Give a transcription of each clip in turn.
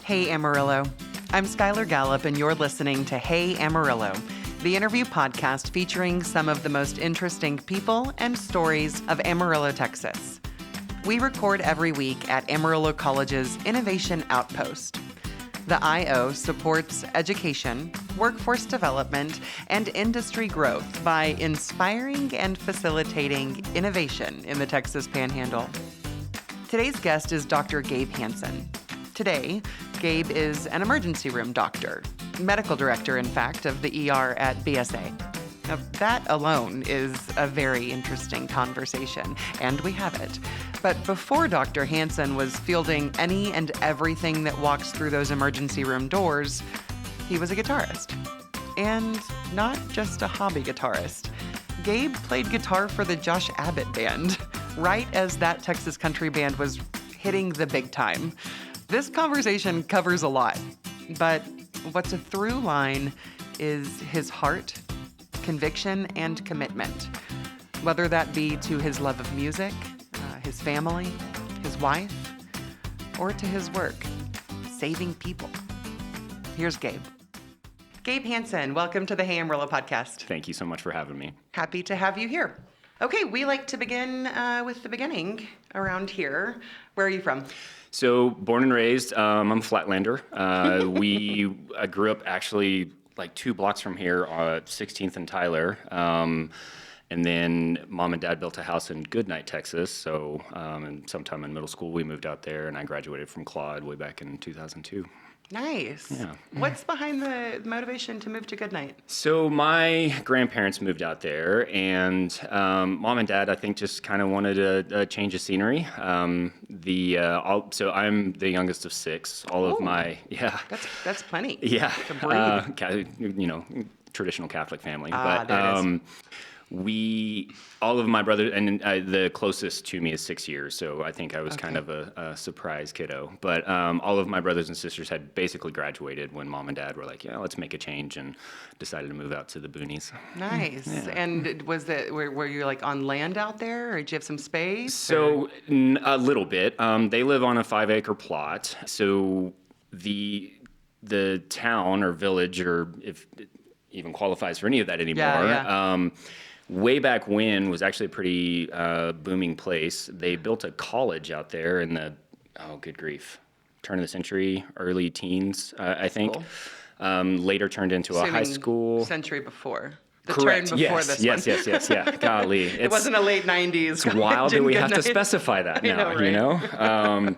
Hey Amarillo. I'm Skylar Gallup, and you're listening to Hey Amarillo, the interview podcast featuring some of the most interesting people and stories of Amarillo, Texas. We record every week at Amarillo College's Innovation Outpost. The I.O. supports education, workforce development, and industry growth by inspiring and facilitating innovation in the Texas Panhandle. Today's guest is Dr. Gabe Hanson. Today, Gabe is an emergency room doctor, medical director, in fact, of the ER at BSA. Now, that alone is a very interesting conversation, and we have it. But before Dr. Hanson was fielding any and everything that walks through those emergency room doors, he was a guitarist. And not just a hobby guitarist. Gabe played guitar for the Josh Abbott Band, right as that Texas country band was hitting the big time. This conversation covers a lot, but what's a through line is his heart, conviction, and commitment, whether that be to his love of music, his family, his wife, or to his work, saving people. Here's Gabe. Gabe Hanson, welcome to the Hey Amarillo podcast. Thank you so much for having me. Happy to have you here. Okay, we like to begin with the beginning around here. Where are you from? So, born and raised, I'm a Flatlander. I grew up actually like 2 blocks from here, 16th and Tyler. And then mom and dad built a house in Goodnight, Texas. So, and sometime in middle school, we moved out there, and I graduated from Claude way back in 2002. Nice. Yeah. What's behind the motivation to move to Goodnight? So my grandparents moved out there, and mom and dad, I think, just kind of wanted a change of scenery. So I'm the youngest of 6. That's plenty. Yeah. To breed. Traditional Catholic family. There it is. All of my brothers, and the closest to me is 6 years, so I think I was kind of a surprise kiddo. But all of my brothers and sisters had basically graduated when mom and dad were like, yeah, let's make a change, and decided to move out to the boonies. Nice. Yeah. And were you like on land out there, or did you have some space? So a little bit. They live on a 5-acre plot, so the town or village, or if it even qualifies for any of that anymore, way back when was actually a pretty booming place. They built a college out there in the, good grief, turn of the century, early teens, I think. Cool. Later turned into a high school. Century before. Correct. Turn before this one. Yes. Yeah. Golly. It wasn't a late 90s. It's wild that we have to specify that now, I know, right?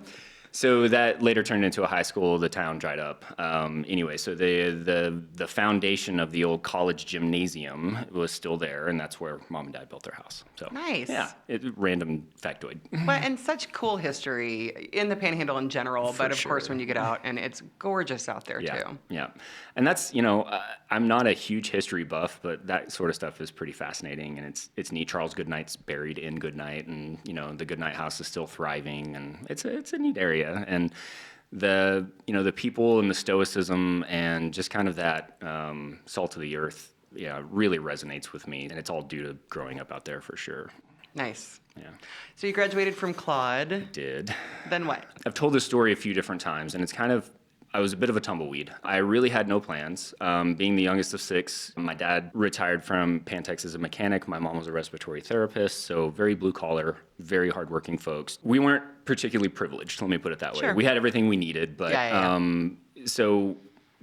So that later turned into a high school. The town dried up. Anyway, so the foundation of the old college gymnasium was still there, and that's where mom and dad built their house. So nice. Yeah, random factoid. Well, and such cool history in the Panhandle in general, but of course when you get out, and it's gorgeous out there too. Yeah, and that's I'm not a huge history buff, but that sort of stuff is pretty fascinating, and it's neat. Charles Goodnight's buried in Goodnight, and the Goodnight house is still thriving, and it's a neat area. And the people and the stoicism and just kind of that salt of the earth, really resonates with me, and it's all due to growing up out there for sure. Nice. Yeah. So you graduated from Claude. Did. Then what? I've told this story a few different times, and I was a bit of a tumbleweed. I really had no plans. Being the youngest of 6, my dad retired from Pantex as a mechanic. My mom was a respiratory therapist, so very blue collar, very hardworking folks. We weren't particularly privileged, let me put it that way. Sure. We had everything we needed, but so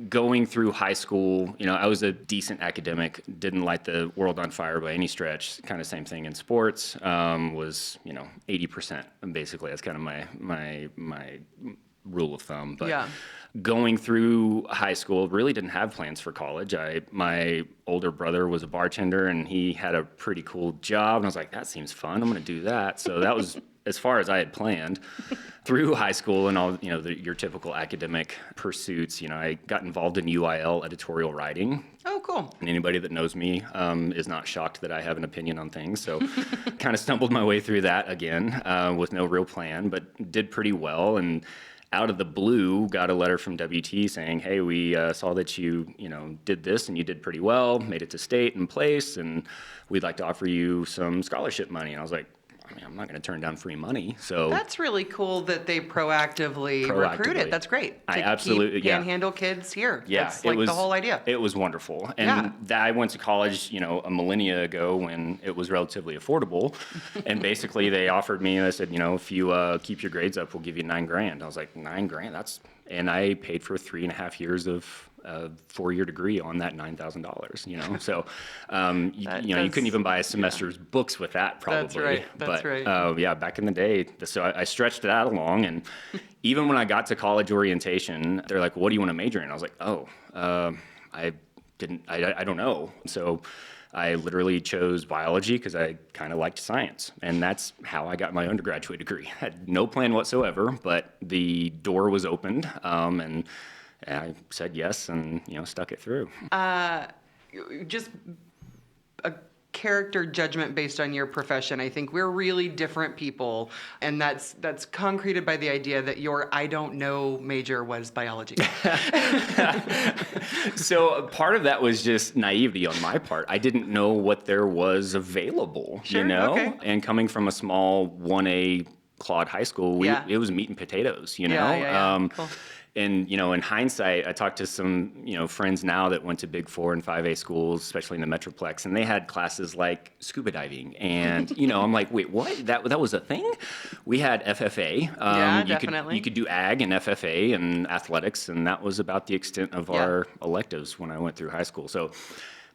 going through high school, I was a decent academic, didn't light the world on fire by any stretch. Kind of same thing in sports. Was 80%, basically. That's kind of my rule of thumb. But going through high school, really didn't have plans for college. My older brother was a bartender, and he had a pretty cool job, and I was like, that seems fun. I'm going to do that. So that was as far as I had planned. Through high school and all, your typical academic pursuits, I got involved in UIL editorial writing. Oh, cool. And anybody that knows me is not shocked that I have an opinion on things. So kind of stumbled my way through that again with no real plan, but did pretty well. And out of the blue, got a letter from WT saying, hey, we saw that you did this and you did pretty well, made it to state and place, and we'd like to offer you some scholarship money. And I was like, I mean, I'm not going to turn down free money. So that's really cool that they proactively recruited. That's great. I absolutely, keep Panhandle kids here. Yeah, that's like the whole idea. It was wonderful. And I went to college, a millennia ago when it was relatively affordable. And basically they offered me, and I said, if you keep your grades up, we'll give you $9,000. I was like, $9,000? And I paid for 3.5 years of a 4-year degree on that $9,000, so, you couldn't even buy a semester's books with that probably. That's right. Back in the day, so I stretched that along. And even when I got to college orientation, they're like, what do you want to major in? I was like, I don't know. So I literally chose biology because I kind of liked science. And that's how I got my undergraduate degree. I had no plan whatsoever, but the door was opened, and I said yes and, stuck it through. Just a character judgment based on your profession. I think we're really different people, and that's concreted by the idea that your I don't know major was biology. So part of that was just naivety on my part. I didn't know what there was available, Okay. And coming from a small 1A Claude high school, it was meat and potatoes, Cool. And, in hindsight, I talked to some, friends now that went to big 4 and 5A schools, especially in the Metroplex, and they had classes like scuba diving. And, I'm like, wait, what? That was a thing? We had FFA. Definitely. You could do ag and FFA and athletics, and that was about the extent of our electives when I went through high school. So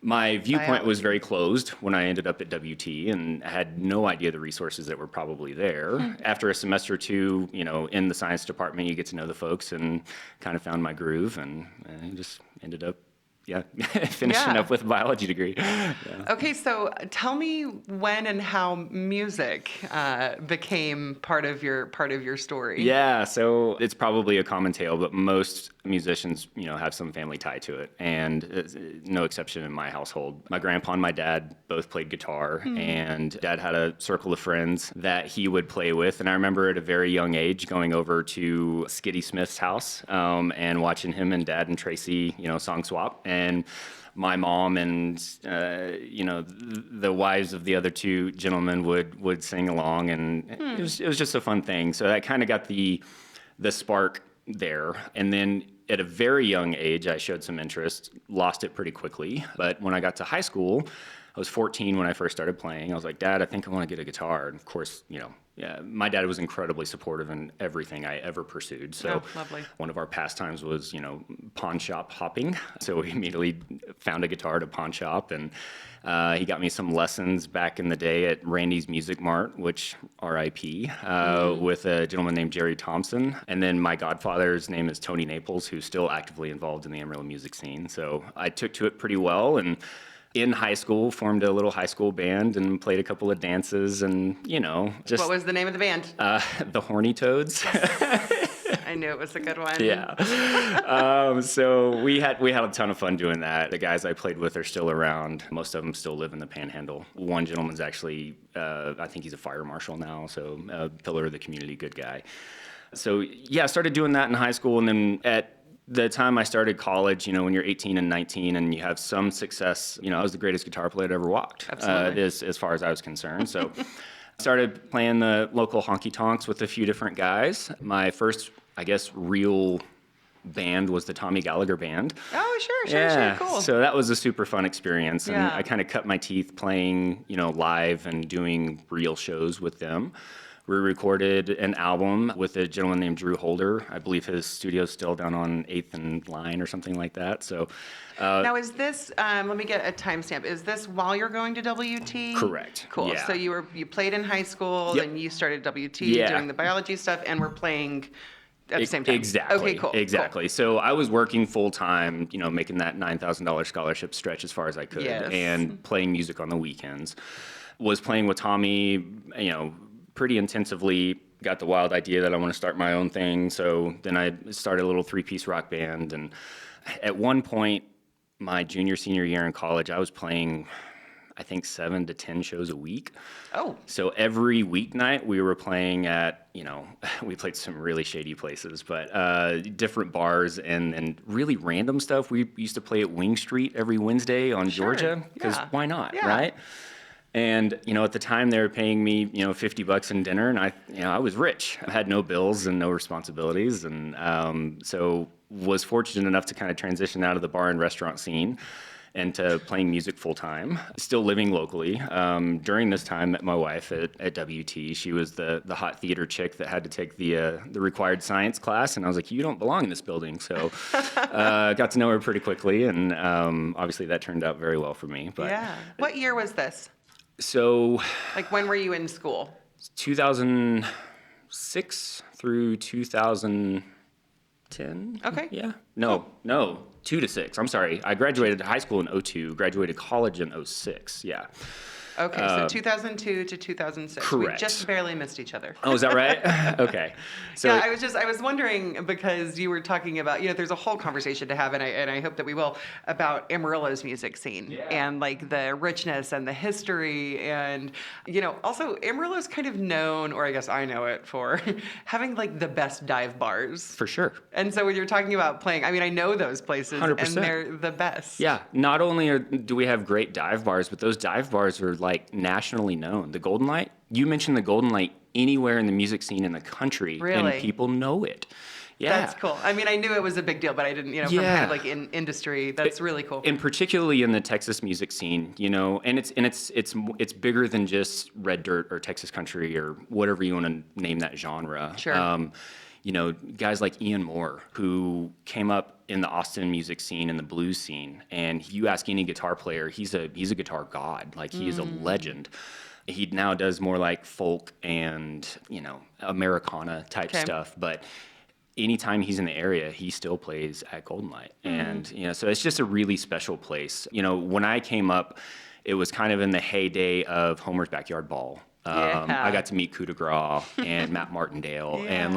my viewpoint was very closed when I ended up at WT, and I had no idea the resources that were probably there. After a semester or two, in the science department, you get to know the folks and kind of found my groove, and just ended up finishing up with a biology degree. Okay, so tell me when and how music became part of your story. Yeah, so it's probably a common tale, but most musicians, have some family tie to it, and no exception in my household. My grandpa and my dad both played guitar, and Dad had a circle of friends that he would play with, and I remember at a very young age going over to Skitty Smith's house and watching him and Dad and Tracy, song swap. And my mom and the wives of the other two gentlemen would sing along, and it was just a fun thing. So that kind of got the spark there. And then at a very young age, I showed some interest, lost it pretty quickly. But when I got to high school, I was 14 when I first started playing. I was like, Dad, I think I want to get a guitar. And of course, my dad was incredibly supportive in everything I ever pursued. So lovely. One of our pastimes was, pawn shop hopping. So we immediately found a guitar at a pawn shop, and he got me some lessons back in the day at Randy's Music Mart, which RIP, with a gentleman named Jerry Thompson. And then my godfather's name is Tony Naples, who's still actively involved in the Amarillo music scene. So I took to it pretty well, and in high school, formed a little high school band and played a couple of dances, and just. What was the name of the band? The Horny Toads. I knew it was a good one. Yeah. So we had a ton of fun doing that. The guys I played with are still around. Most of them still live in the Panhandle. One gentleman's actually, I think he's a fire marshal now, so a pillar of the community, good guy. So I started doing that in high school, and then at the time I started college, when you're 18 and 19 and you have some success, I was the greatest guitar player that ever walked, as far as I was concerned. So started playing the local honky tonks with a few different guys. My first, real band was the Tommy Gallagher Band. Oh, sure, cool. So that was a super fun experience, and I kind of cut my teeth playing, live and doing real shows with them. We recorded an album with a gentleman named Drew Holder. I believe his studio's still down on 8th and Line or something like that. So, now is this? Let me get a timestamp. Is this while you're going to WT? Correct. Cool. Yeah. So you played in high school, then you started WT doing the biology stuff, and we're playing at the same time. Exactly. Okay, cool. Exactly. Cool. So I was working full time, making that $9,000 scholarship stretch as far as I could, and playing music on the weekends. Was playing with Tommy, pretty intensively. Got the wild idea that I want to start my own thing. So then I started a little 3-piece rock band. And at one point, my senior year in college, I was playing, I think, 7 to 10 shows a week. Oh. So every weeknight we were playing at, we played some really shady places, but different bars and really random stuff. We used to play at Wing Street every Wednesday on Georgia, because why not, right? And, at the time they were paying me, $50 in dinner, and I was rich. I had no bills and no responsibilities. And so was fortunate enough to kind of transition out of the bar and restaurant scene and to playing music full time, still living locally. During this time, met my wife at WT. She was the hot theater chick that had to take the required science class, and I was like, you don't belong in this building. So got to know her pretty quickly, and obviously that turned out very well for me. But yeah. What year was this? So, like, when were you in school? 2006 through 2010. Okay. Yeah. No, 2 to 6. I'm sorry. I graduated high school in 2002, graduated college in 2006. Yeah. Okay, so 2002 to 2006. Correct. We just barely missed each other. Oh, is that right? Okay. So yeah, I was wondering, because you were talking about, there's a whole conversation to have, and I hope that we will, about Amarillo's music scene and like the richness and the history, and also Amarillo's kind of known, or I guess I know it for having like the best dive bars. For sure. And so when you're talking about playing, I know those places 100%. and they're the best. Yeah. Not only do we have great dive bars, but those dive bars are like nationally known. The Golden Light, you mentioned the Golden Light anywhere in the music scene in the country, really? And people know it. Yeah. That's cool. I knew it was a big deal, but I didn't, from kind of like in industry, that's really cool. And particularly in the Texas music scene, and it's bigger than just red dirt or Texas country or whatever you want to name that genre. Sure. Guys like Ian Moore, who came up in the Austin music scene and the blues scene, and you ask any guitar player, he's a guitar god. Like, he is a legend. He now does more like folk and, Americana type stuff, but anytime he's in the area, he still plays at Golden Light. And, so it's just a really special place. When I came up, it was kind of in the heyday of Homer's Backyard Ball. I got to meet Coup de Grace and Matt Martindale, and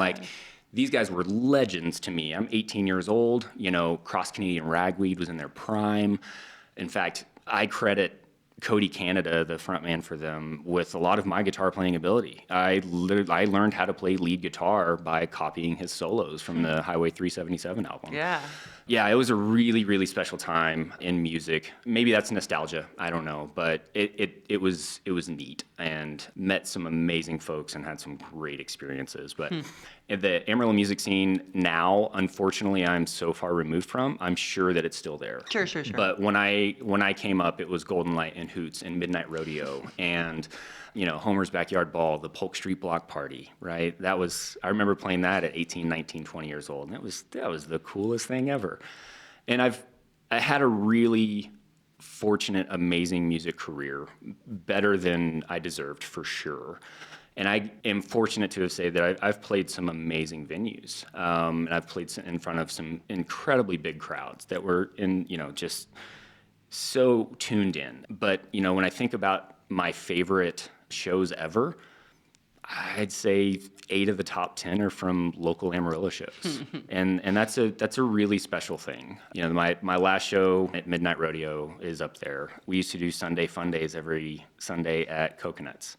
these guys were legends to me. I'm 18 years old. Cross Canadian Ragweed was in their prime. In fact, I credit Cody Canada, the frontman for them, with a lot of my guitar playing ability. I learned how to play lead guitar by copying his solos from the Highway 377 album. Yeah, it was a really, really special time in music. Maybe that's nostalgia, I don't know, but it was neat, and met some amazing folks and had some great experiences. But the Amarillo music scene now, unfortunately, I'm so far removed from. I'm sure that it's still there. Sure. But when I came up, it was Golden Light and Hoots and Midnight Rodeo and Homer's Backyard Ball, the Polk Street Block Party, right? I remember playing that at 18, 19, 20 years old, and that was the coolest thing ever. And I had a really fortunate, amazing music career, better than I deserved for sure. And I am fortunate to say that I've played some amazing venues, and I've played in front of some incredibly big crowds that were just so tuned in. But when I think about my favorite shows ever, I'd say 8 of the top 10 are from local Amarillo shows, and that's a really special thing. My last show at Midnight Rodeo is up there. We used to do Sunday Fun Days every Sunday at Coconuts.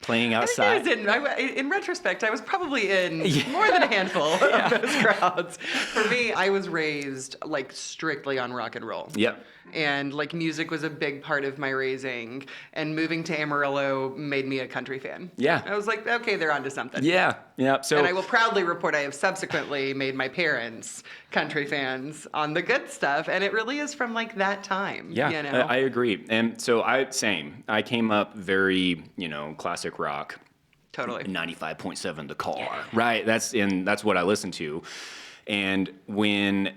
Playing outside. In retrospect, I was probably in more than a handful of those crowds. For me, I was raised like strictly on rock and roll. Yep. And like music was a big part of my raising. And moving to Amarillo made me a country fan. Yeah. I was like, okay, they're onto something. Yeah. And I will proudly report I have subsequently made my parents country fans on the good stuff. And it really is from like that time. Yeah, I agree. And so I came up very, classic rock. Totally. 95.7 The Car. Right. That's what I listened to. And when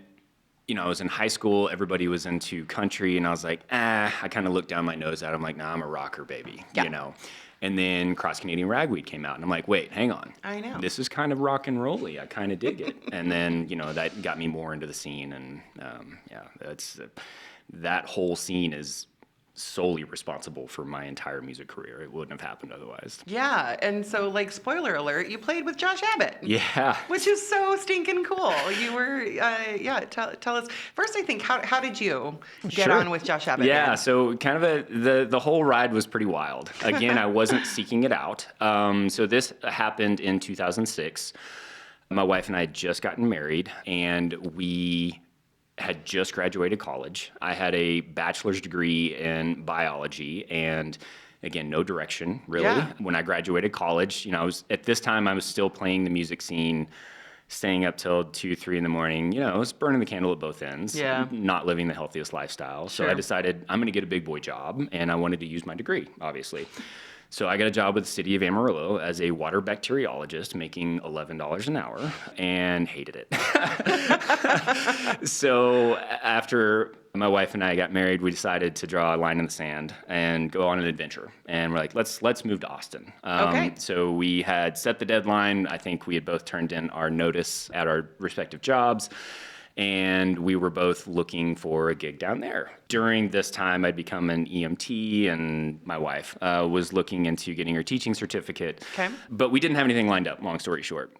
I was in high school, everybody was into country, and I was like, I kind of looked down my nose at it. I'm like, nah, I'm a rocker, baby. And then Cross Canadian Ragweed came out, and I'm like, wait, hang on. I know. This is kind of rock and rolly. I kind of dig it. And then, that got me more into the scene, and that whole scene is solely responsible for my entire music career. It wouldn't have happened otherwise. Yeah, and so like spoiler alert, you played with Josh Abbott. Yeah. Which is so stinking cool. You were, tell us. First, I think, how did you get on with Josh Abbott? Yeah, Band? so kind of the whole ride was pretty wild. Again, I wasn't seeking it out. So this happened in 2006. My wife and I had just gotten married, and we had just graduated college. I had a bachelor's degree in biology, and Again, no direction, really. Yeah. When I graduated college, at this time, I was still playing the music scene, staying up till 2, 3 in the morning. I was burning the candle at both ends, not living the healthiest lifestyle. So I decided I'm going to get a big boy job, and I wanted to use my degree, obviously. So I got a job with the city of Amarillo as a water bacteriologist, making $11 an hour, and hated it. So after my wife and I got married, we decided to draw a line in the sand and go on an adventure. And we're like, let's move to Austin. So we had set the deadline. I think we had both turned in our notice at our respective jobs. And we were both looking for a gig down there. During this time, I'd become an EMT, and my wife was looking into getting her teaching certificate. Okay. But we didn't have anything lined up, long story short.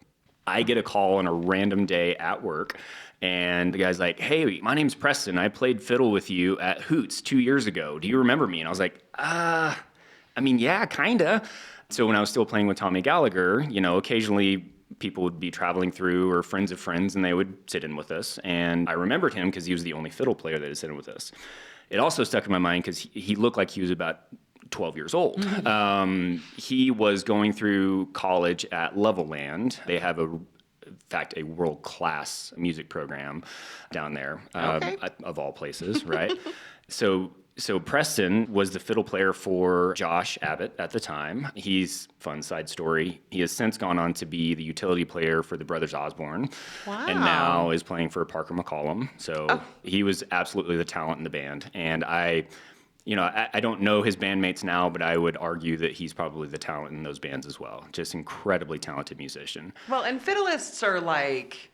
I get a call on a random day at work, and the guy's like, "Hey, my name's Preston. I played fiddle with you at Hoots 2 years ago. Do you remember me?" And I was like, yeah, kinda. So when I was still playing with Tommy Gallagher, occasionally people would be traveling through, or friends of friends, and they would sit in with us. And I remembered him because he was the only fiddle player that had sit in with us. It also stuck in my mind because he looked like he was about 12 years old. He was going through college at Levelland. They have in fact, a world-class music program down there, of all places, right? So Preston was the fiddle player for Josh Abbott at the time. He's, fun side story, he has since gone on to be the utility player for the Brothers Osborne. Wow. And now is playing for Parker McCollum. So he was absolutely the talent in the band. And I don't know his bandmates now, but I would argue that he's probably the talent in those bands as well. Just incredibly talented musician. Well, and fiddleists are like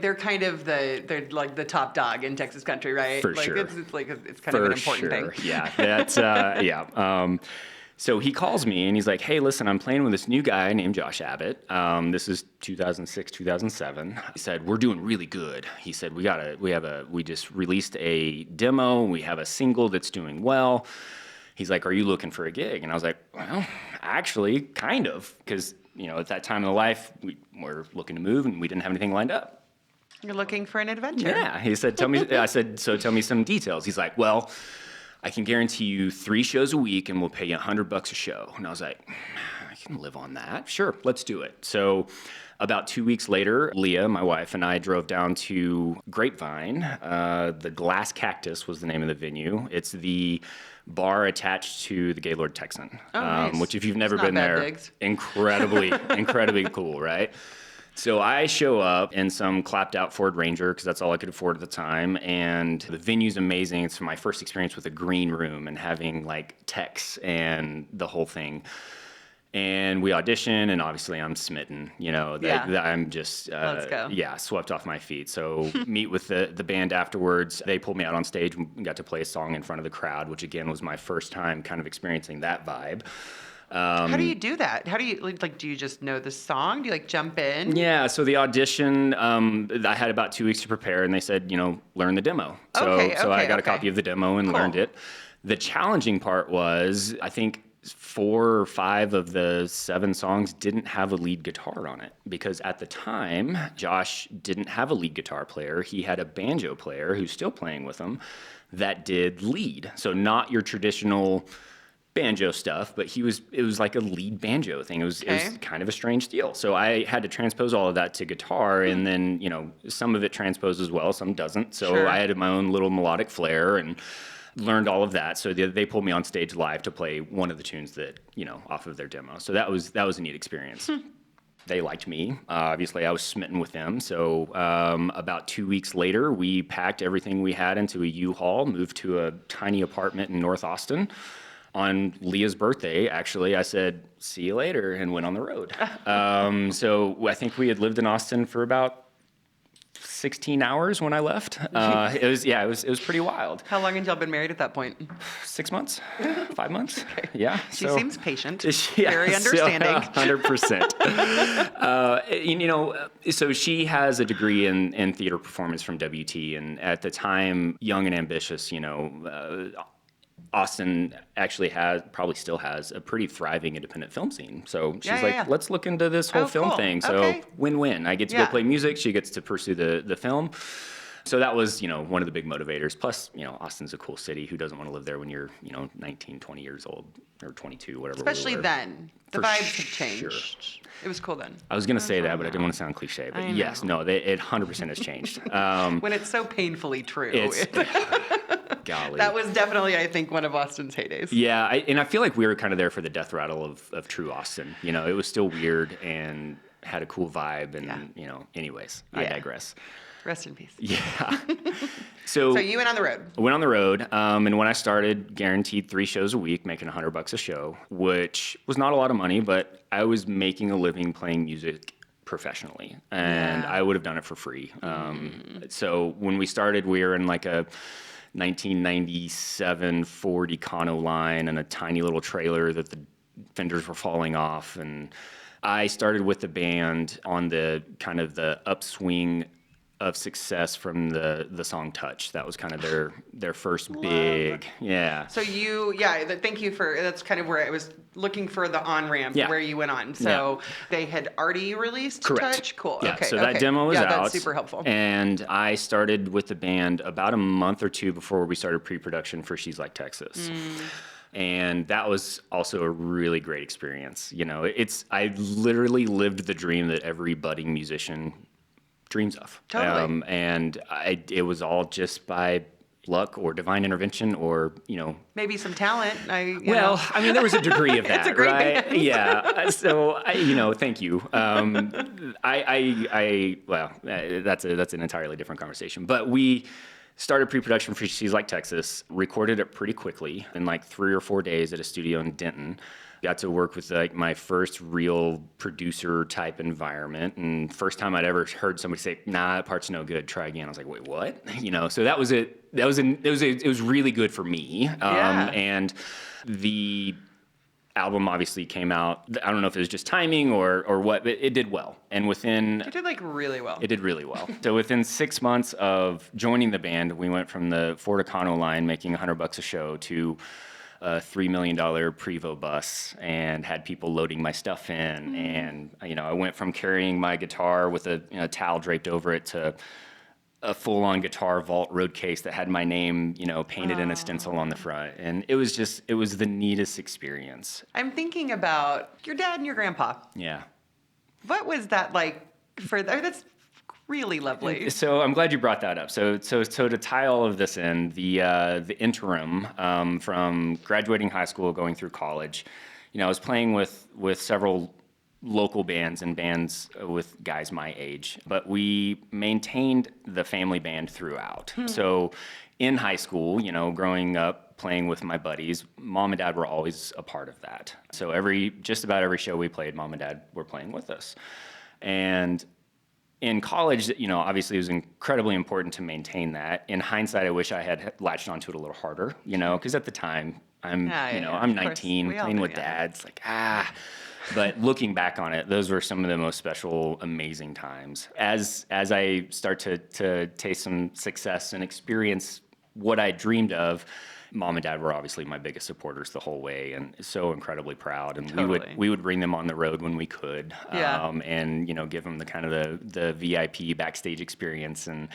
they're kind of they're like the top dog in Texas country, right? For sure. It's kind of an important thing. Yeah, that's so he calls me and he's like, "Hey, listen, I'm playing with this new guy named Josh Abbott. This is 2006, 2007. He said, we're doing really good. He said, we just released a demo. We have a single that's doing well. He's like, are you looking for a gig?" And I was like, well, actually, kind of, because at that time in life, we were looking to move and we didn't have anything lined up. You're looking for an adventure. Yeah. He said, I said, so tell me some details. He's like, well, I can guarantee you 3 shows a week and we'll pay you $100 a show. And I was like, I can live on that. Sure, let's do it. So about 2 weeks later, Leah, my wife, and I drove down to Grapevine. The Glass Cactus was the name of the venue. It's the bar attached to the Gaylord Texan, nice. Which if you've never been there, incredibly cool, right? So I show up in some clapped out Ford Ranger because that's all I could afford at the time. And the venue's amazing. It's my first experience with a green room and having like techs and the whole thing. And we audition, and obviously I'm smitten, I'm just, let's go. Swept off my feet. So meet with the band afterwards. They pulled me out on stage and got to play a song in front of the crowd, which again was my first time kind of experiencing that vibe. How do you do that? How do you do you just know the song? Do you jump in? Yeah, so the audition, I had about 2 weeks to prepare, and they said, learn the demo. So I got a copy of the demo and learned it. The challenging part was, I think 4 or 5 of the 7 songs didn't have a lead guitar on it, because at the time, Josh didn't have a lead guitar player. He had a banjo player who's still playing with him that did lead. So not your traditional banjo stuff, but it was like a lead banjo thing. It was kind of a strange deal. So I had to transpose all of that to guitar, and then, some of it transposes well, some doesn't. So I had my own little melodic flair and learned all of that. So they pulled me on stage live to play one of the tunes that, off of their demo. So that was a neat experience. They liked me. Obviously, I was smitten with them. So about 2 weeks later, we packed everything we had into a U-Haul, moved to a tiny apartment in North Austin. On Leah's birthday, actually, I said, see you later, and went on the road. So I think we had lived in Austin for about 16 hours when I left. It was pretty wild. How long had y'all been married at that point? 6 months, 5 months. Okay. Yeah. She seems patient, very understanding. 100%. So she has a degree in theater performance from WT, and at the time, young and ambitious, Austin actually probably still has a pretty thriving independent film scene. So she's let's look into this whole film thing. So win-win. I get to go play music. She gets to pursue the film. So that was, one of the big motivators. Plus, Austin's a cool city. Who doesn't want to live there when you're, 19, 20 years old or 22, whatever. Especially we were. then. The vibes have changed. Sure. It was cool then. I was going to say that, but I didn't want to sound cliche. But yes, no, it 100% has changed. When it's so painfully true. Golly. That was definitely, I think, one of Austin's heydays. Yeah, and I feel like we were kind of there for the death rattle of true Austin. It was still weird and had a cool vibe. And, anyways, I digress. Rest in peace. Yeah. So you went on the road. I went on the road, and when I started, guaranteed 3 shows a week, making $100 a show, which was not a lot of money, but I was making a living playing music professionally, and I would have done it for free. So when we started, we were in like a 1997 Ford Econoline and a tiny little trailer that the fenders were falling off, and I started with the band on the kind of the upswing of success from the song Touch. That was kind of their first big, So thank you for, that's kind of where I was looking for the on-ramp where you went on. So they had already released Touch? Cool. Yeah, okay. So that demo was out. That's super helpful. And I started with the band about a month or 2 before we started pre-production for She's Like Texas. And that was also a really great experience. I literally lived the dream that every budding musician dreams of. Totally. It was all just by luck or divine intervention or, maybe some talent. There was a degree of that, it's a great right? band. Yeah. So, thank you. That's an entirely different conversation. But we started pre-production for She's Like Texas, recorded it pretty quickly in like 3 or 4 days at a studio in Denton. Got to work with like my first real producer type environment, and first time I'd ever heard somebody say, "Nah, that part's no good. Try again." I was like, "Wait, what?" So that was it. It was really good for me. And the album obviously came out. I don't know if it was just timing or what, but it did well. And it did like really well. It did really well. So within 6 months of joining the band, we went from the Ford Econoline making $100 a show to a $3 million Prevost bus, and had people loading my stuff in. And, I went from carrying my guitar with a towel draped over it to a full-on guitar vault road case that had my name, painted in a stencil on the front. And it was the neatest experience. I'm thinking about your dad and your grandpa. Yeah. What was that like for them? That's really lovely. So I'm glad you brought that up. So to tie all of this in, the interim from graduating high school, going through college, I was playing with several local bands and bands with guys my age, but we maintained the family band throughout. So in high school, growing up playing with my buddies, mom and dad were always a part of that. So just about every show we played, mom and dad were playing with us. And in college, obviously it was incredibly important to maintain that. In hindsight, I wish I had latched onto it a little harder, because at the time I'm 19, playing with dads, But looking back on it, those were some of the most special, amazing times. As I start to taste some success and experience what I dreamed of, mom and dad were obviously my biggest supporters the whole way, and so incredibly proud. And we would bring them on the road when we could, and give them the kind of the VIP backstage experience, and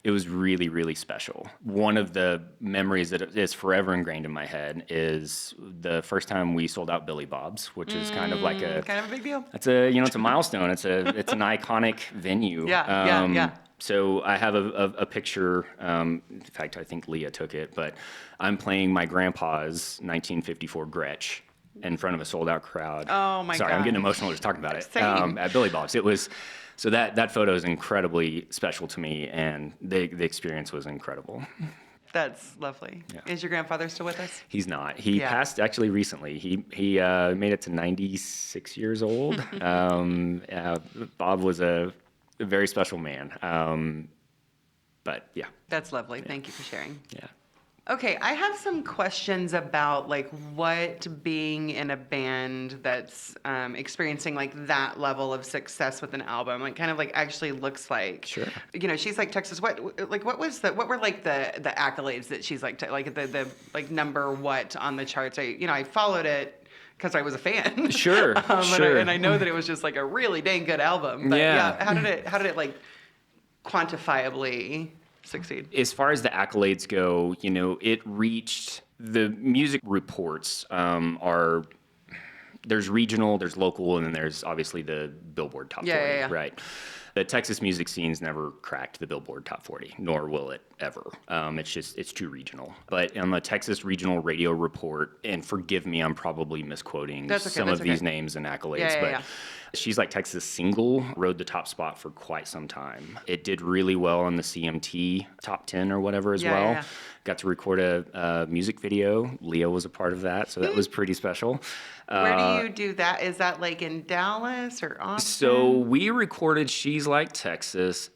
it was really, really special. One of the memories that is forever ingrained in my head is the first time we sold out Billy Bob's, which is kind of a big deal. It's a milestone. It's an iconic venue. Yeah. So I have a picture. In fact, I think Leah took it, but I'm playing my grandpa's 1954 Gretsch in front of a sold out crowd. Oh my God! Sorry, I'm getting emotional just talking about it. Same. At Billy Bob's, it was. So that photo is incredibly special to me, and the experience was incredible. That's lovely. Yeah. Is your grandfather still with us? He's not. He passed actually recently. He made it to 96 years old. Bob was a very special man. But yeah. That's lovely. Yeah. Thank you for sharing. Yeah. Okay, I have some questions about what being in a band that's experiencing that level of success with an album, actually looks like. Sure. She's Like Texas. What were the accolades that She's Like the number what on the charts? I followed it because I was a fan. Sure. Sure. And I know that it was just a really dang good album. But how did it quantifiably succeed? As far as the accolades go, it reached the music reports there's regional, there's local, and then there's obviously the Billboard Top 40, right? The Texas music scene's never cracked the Billboard Top 40, nor will it ever. It's too regional. But on the Texas Regional Radio Report, and forgive me, I'm probably misquoting some of these names and accolades, but She's Like Texas single rode the top spot for quite some time. It did really well in the CMT top 10 or whatever as well. Yeah. Got to record a music video. Leo was a part of that, so that was pretty special. Where do you do that? Is that like in Dallas or Austin? So we recorded She's Like Texas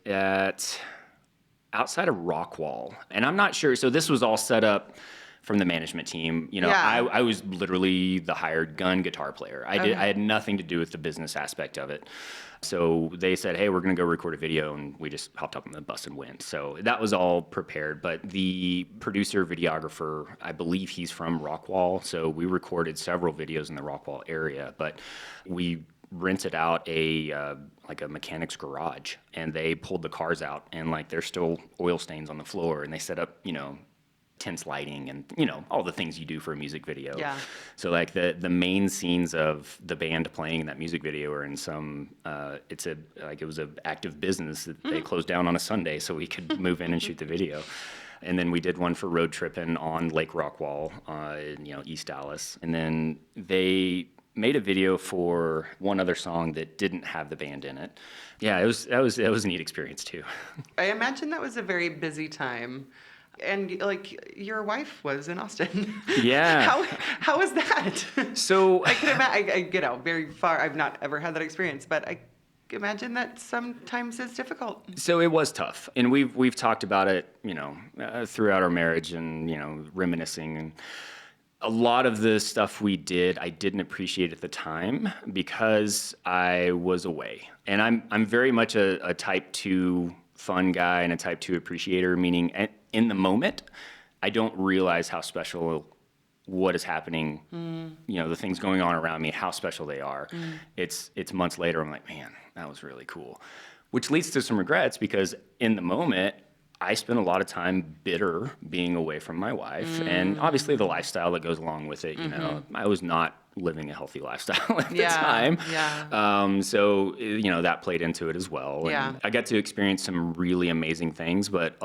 outside of Rockwall. And I'm not sure. So this was all set up from the management team. I was literally the hired gun guitar player. I had nothing to do with the business aspect of it. So they said, hey, we're going to go record a video, and we just hopped up on the bus and went. So that was all prepared. But the producer, videographer, I believe he's from Rockwall. So we recorded several videos in the Rockwall area. But we rented out a mechanic's garage, and they pulled the cars out, and there's still oil stains on the floor, and they set up, tense lighting and all the things you do for a music video. Yeah. So the main scenes of the band playing in that music video are in some it was an active business that they closed down on a Sunday so we could move in and shoot the video. And then we did one for Road Trippin' on Lake Rockwall, in East Dallas. And then they made a video for one other song that didn't have the band in it. Yeah, that was a neat experience too. I imagine that was a very busy time. And your wife was in Austin. Yeah. How was that? So I can imagine. Very far. I've not ever had that experience, but I imagine that sometimes it's difficult. So it was tough, and we've talked about it, throughout our marriage, and reminiscing. And a lot of the stuff we did, I didn't appreciate at the time because I was away, and I'm very much a type 2 fun guy and a type 2 appreciator, meaning in the moment, I don't realize how special what is happening, the things going on around me, how special they are. It's months later, I'm like, man, that was really cool. Which leads to some regrets because in the moment, I spent a lot of time bitter being away from my wife and obviously the lifestyle that goes along with it. I was not living a healthy lifestyle at the time. Yeah. So, that played into it as well. Yeah. And I got to experience some really amazing things, but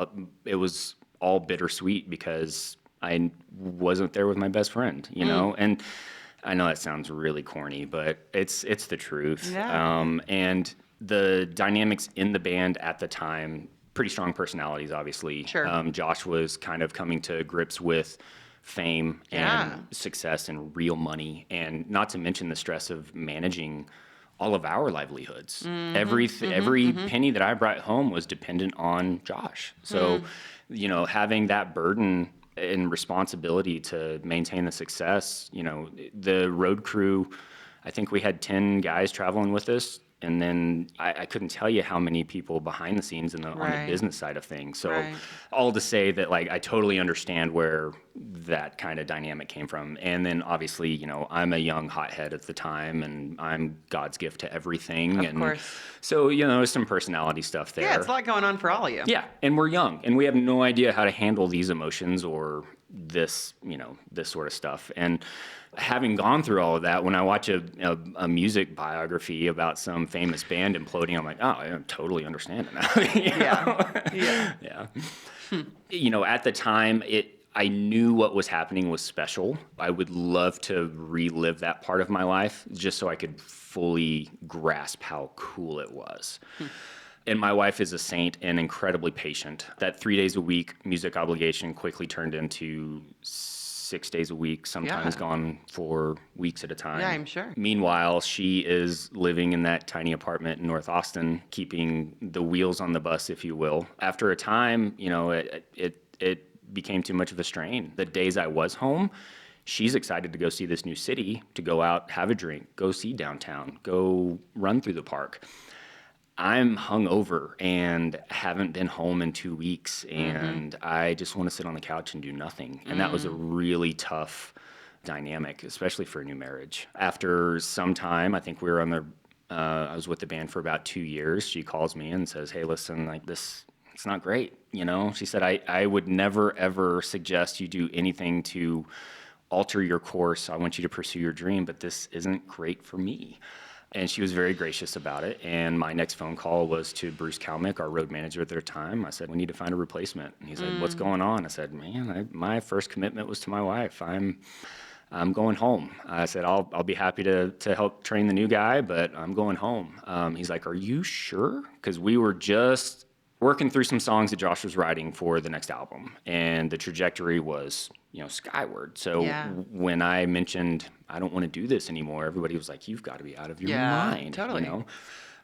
it was all bittersweet because I wasn't there with my best friend, and I know that sounds really corny, but it's the truth. Yeah. And the dynamics in the band at the time, pretty strong personalities, obviously. Sure. Josh was kind of coming to grips with fame and success and real money, and not to mention the stress of managing all of our livelihoods. Every penny that I brought home was dependent on Josh. So, having that burden and responsibility to maintain the success, the road crew, I think we had 10 guys traveling with us. And then I couldn't tell you how many people behind the scenes on the business side of things. So all to say that I totally understand where that kind of dynamic came from. And then obviously, I'm a young hothead at the time and I'm God's gift to everything. Of course. So, there's some personality stuff there. Yeah, it's a lot going on for all of you. Yeah. And we're young and we have no idea how to handle these emotions or this sort of stuff. And having gone through all of that, when I watch a music biography about some famous band imploding, I'm like, oh, I totally understand it now. Yeah. At the time, I knew what was happening was special. I would love to relive that part of my life just so I could fully grasp how cool it was. And my wife is a saint and incredibly patient. That 3 days a week music obligation quickly turned into 6 days a week, sometimes gone for weeks at a time. Yeah, I'm sure. Meanwhile, she is living in that tiny apartment in North Austin, keeping the wheels on the bus, if you will. After a time, it became too much of a strain. The days I was home, she's excited to go see this new city, to go out, have a drink, go see downtown, go run through the park. I'm hungover and haven't been home in 2 weeks, and I just want to sit on the couch and do nothing. And that was a really tough dynamic, especially for a new marriage. After some time, I think we were I was with the band for about 2 years. She calls me and says, "Hey, listen, this it's not great. She said, I would never, ever suggest you do anything to alter your course. I want you to pursue your dream, but this isn't great for me. And she was very gracious about it. And my next phone call was to Bruce Kalmick, our road manager at the time. I said, we need to find a replacement. And he said, what's going on? I said, man, my first commitment was to my wife. I'm going home. I said, I'll be happy to help train the new guy, but I'm going home. He's like, are you sure? Because we were just working through some songs that Josh was writing for the next album. And the trajectory was, skyward. So when I mentioned, I don't want to do this anymore, everybody was like, you've got to be out of your mind. Totally.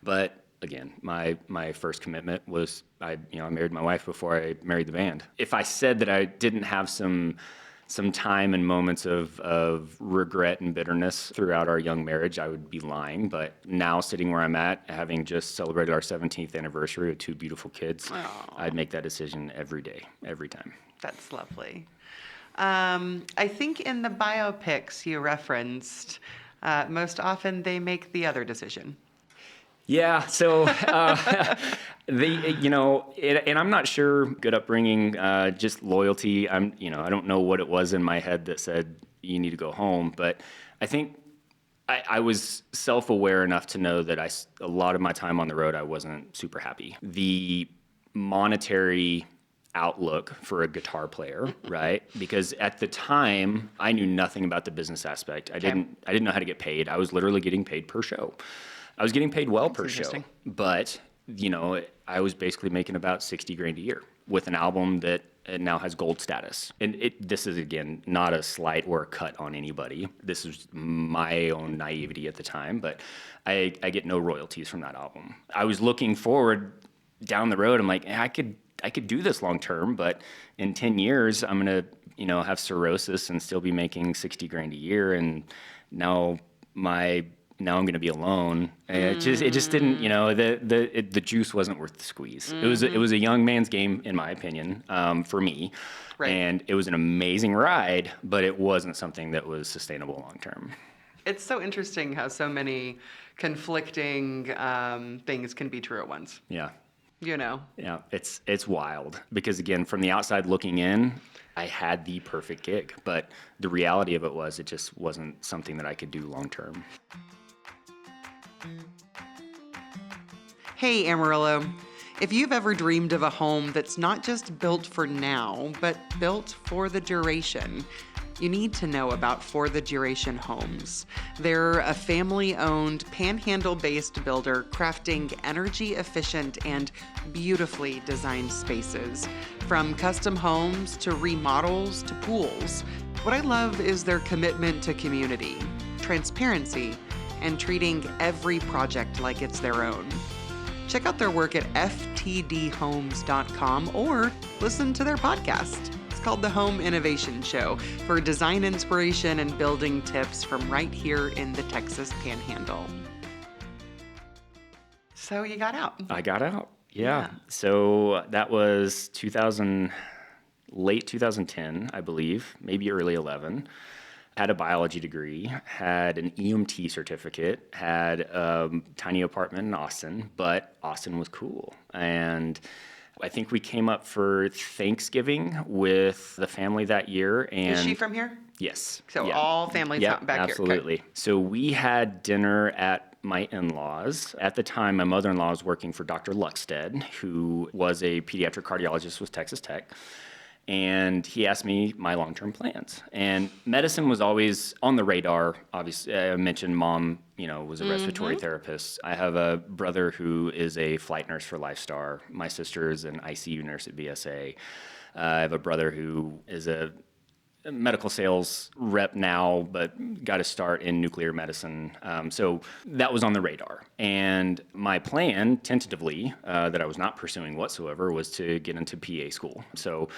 But again, my first commitment was, I married my wife before I married the band. If I said that I didn't have some time and moments of regret and bitterness throughout our young marriage, I would be lying. But now sitting where I'm at, having just celebrated our 17th anniversary with 2 beautiful kids, I'd make that decision every day, every time. That's lovely. I think in the biopics you referenced, most often they make the other decision. Yeah, so and I'm not sure. Good upbringing, just loyalty. I don't know what it was in my head that said you need to go home, but I think I was self-aware enough to know that a lot of my time on the road I wasn't super happy. The monetary outlook for a guitar player, right? Because at the time I knew nothing about the business aspect. I didn't know how to get paid. I was literally getting paid per show. I was getting paid well per show, but I was basically making about $60,000 a year with an album that now has gold status. And this is, again, not a slight or a cut on anybody. This is my own naivety at the time, but I get no royalties from that album. I was looking forward down the road. I'm like, I could do this long term, but in 10 years, I'm going to, have cirrhosis and still be making $60,000 a year. And now I'm going to be alone. It just didn't, the juice wasn't worth the squeeze. It was a young man's game, in my opinion, for me. Right. And it was an amazing ride, but it wasn't something that was sustainable long term. It's so interesting how so many conflicting things can be true at once. Yeah. Yeah, it's wild because, again, from the outside looking in, I had the perfect gig, but the reality of it was it just wasn't something that I could do long term. Hey, Amarillo. If you've ever dreamed of a home that's not just built for now, but built for the duration, you need to know about For the Duration Homes. They're a family-owned, panhandle-based builder crafting energy-efficient and beautifully designed spaces, from custom homes to remodels to pools. What I love is their commitment to community, transparency, and treating every project like it's their own. Check out their work at ftdhomes.com or listen to their podcast. It's called The Home Innovation Show for design inspiration and building tips from right here in the Texas Panhandle. So you got out. I got out. Yeah. So that was late 2010, I believe, maybe early 11. Had a biology degree, had an EMT certificate, had a tiny apartment in Austin, but Austin was cool. And I think we came up for Thanksgiving with the family that year. And is she from here? Yes. So yeah. All families back absolutely. here. Absolutely. So we had dinner at my in-laws. At the time, my mother-in-law was working for Dr. Luckstead, who was a pediatric cardiologist with Texas Tech. And he asked me my long-term plans. And medicine was always on the radar. Obviously, I mentioned mom, was a respiratory therapist. I have a brother who is a flight nurse for LifeStar. My sister is an ICU nurse at BSA. I have a brother who is a medical sales rep now, but got a start in nuclear medicine. So that was on the radar. And my plan, tentatively, that I was not pursuing whatsoever, was to get into PA school. So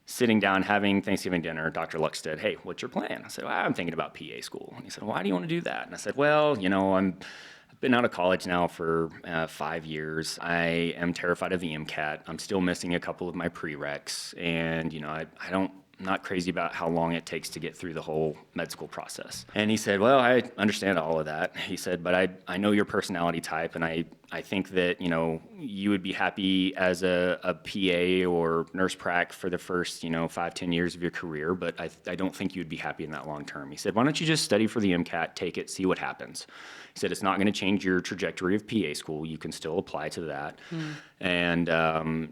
sitting down, having Thanksgiving dinner, Dr. Luckstead, hey, what's your plan? I said, well, I'm thinking about PA school. And he said, why do you want to do that? And I said, well, I've been out of college now for 5 years. I am terrified of the MCAT. I'm still missing a couple of my prereqs. And, I not crazy about how long it takes to get through the whole med school process. And he said, well, I understand all of that. He said, but I know your personality type, and I think that, you would be happy as a PA or nurse prac for the first, 5-10 years of your career, but I don't think you'd be happy in that long term. He said, why don't you just study for the MCAT, take it, see what happens. He said, it's not going to change your trajectory of PA school. You can still apply to that. And,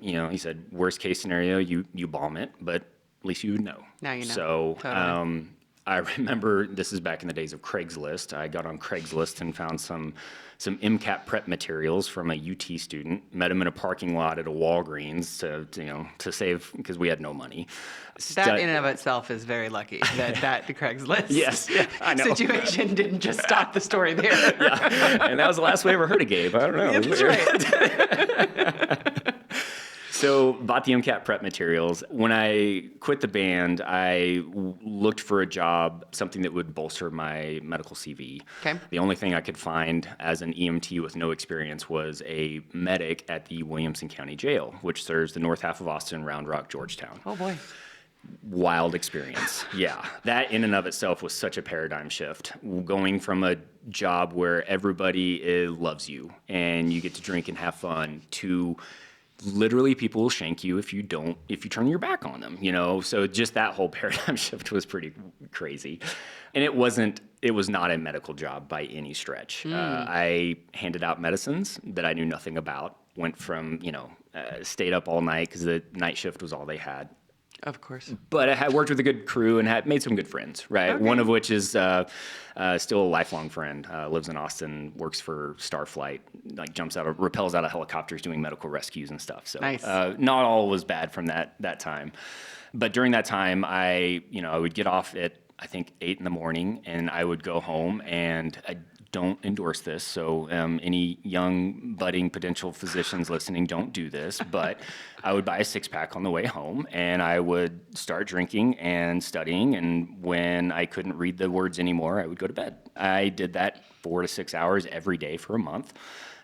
he said, worst case scenario, you bomb it, but at least you would know. Now you know. So totally. I remember, this is back in the days of Craigslist. I got on Craigslist and found some MCAT prep materials from a UT student. Met him in a parking lot at a Walgreens to save, because we had no money. That in and of itself is very lucky that the Craigslist yes, yeah, I know. situation didn't just stop the story there. Yeah, and that was the last we ever heard of Gabe. I don't know. Yeah, that's right. So bought the MCAT prep materials. When I quit the band, I looked for a job, something that would bolster my medical CV. Okay. The only thing I could find as an EMT with no experience was a medic at the Williamson County Jail, which serves the north half of Austin, Round Rock, Georgetown. Oh, boy. Wild experience. Yeah. That in and of itself was such a paradigm shift. Going from a job where everybody loves you and you get to drink and have fun to literally people will shank you if you turn your back on them, So just that whole paradigm shift was pretty crazy. And it was not a medical job by any stretch. I handed out medicines that I knew nothing about, went from, stayed up all night because the night shift was all they had. Of course. But I had worked with a good crew and had made some good friends, right? Okay. One of which is still a lifelong friend, lives in Austin, works for Starflight, rappels out of helicopters doing medical rescues and stuff. So nice. Not all was bad from that time. But during that time, I would get off at, I think, 8 a.m, and I would go home, and I don't endorse this, so any young budding potential physicians listening, don't do this, but I would buy a 6-pack on the way home, and I would start drinking and studying, and when I couldn't read the words anymore, I would go to bed. I did that 4 to 6 hours every day for a month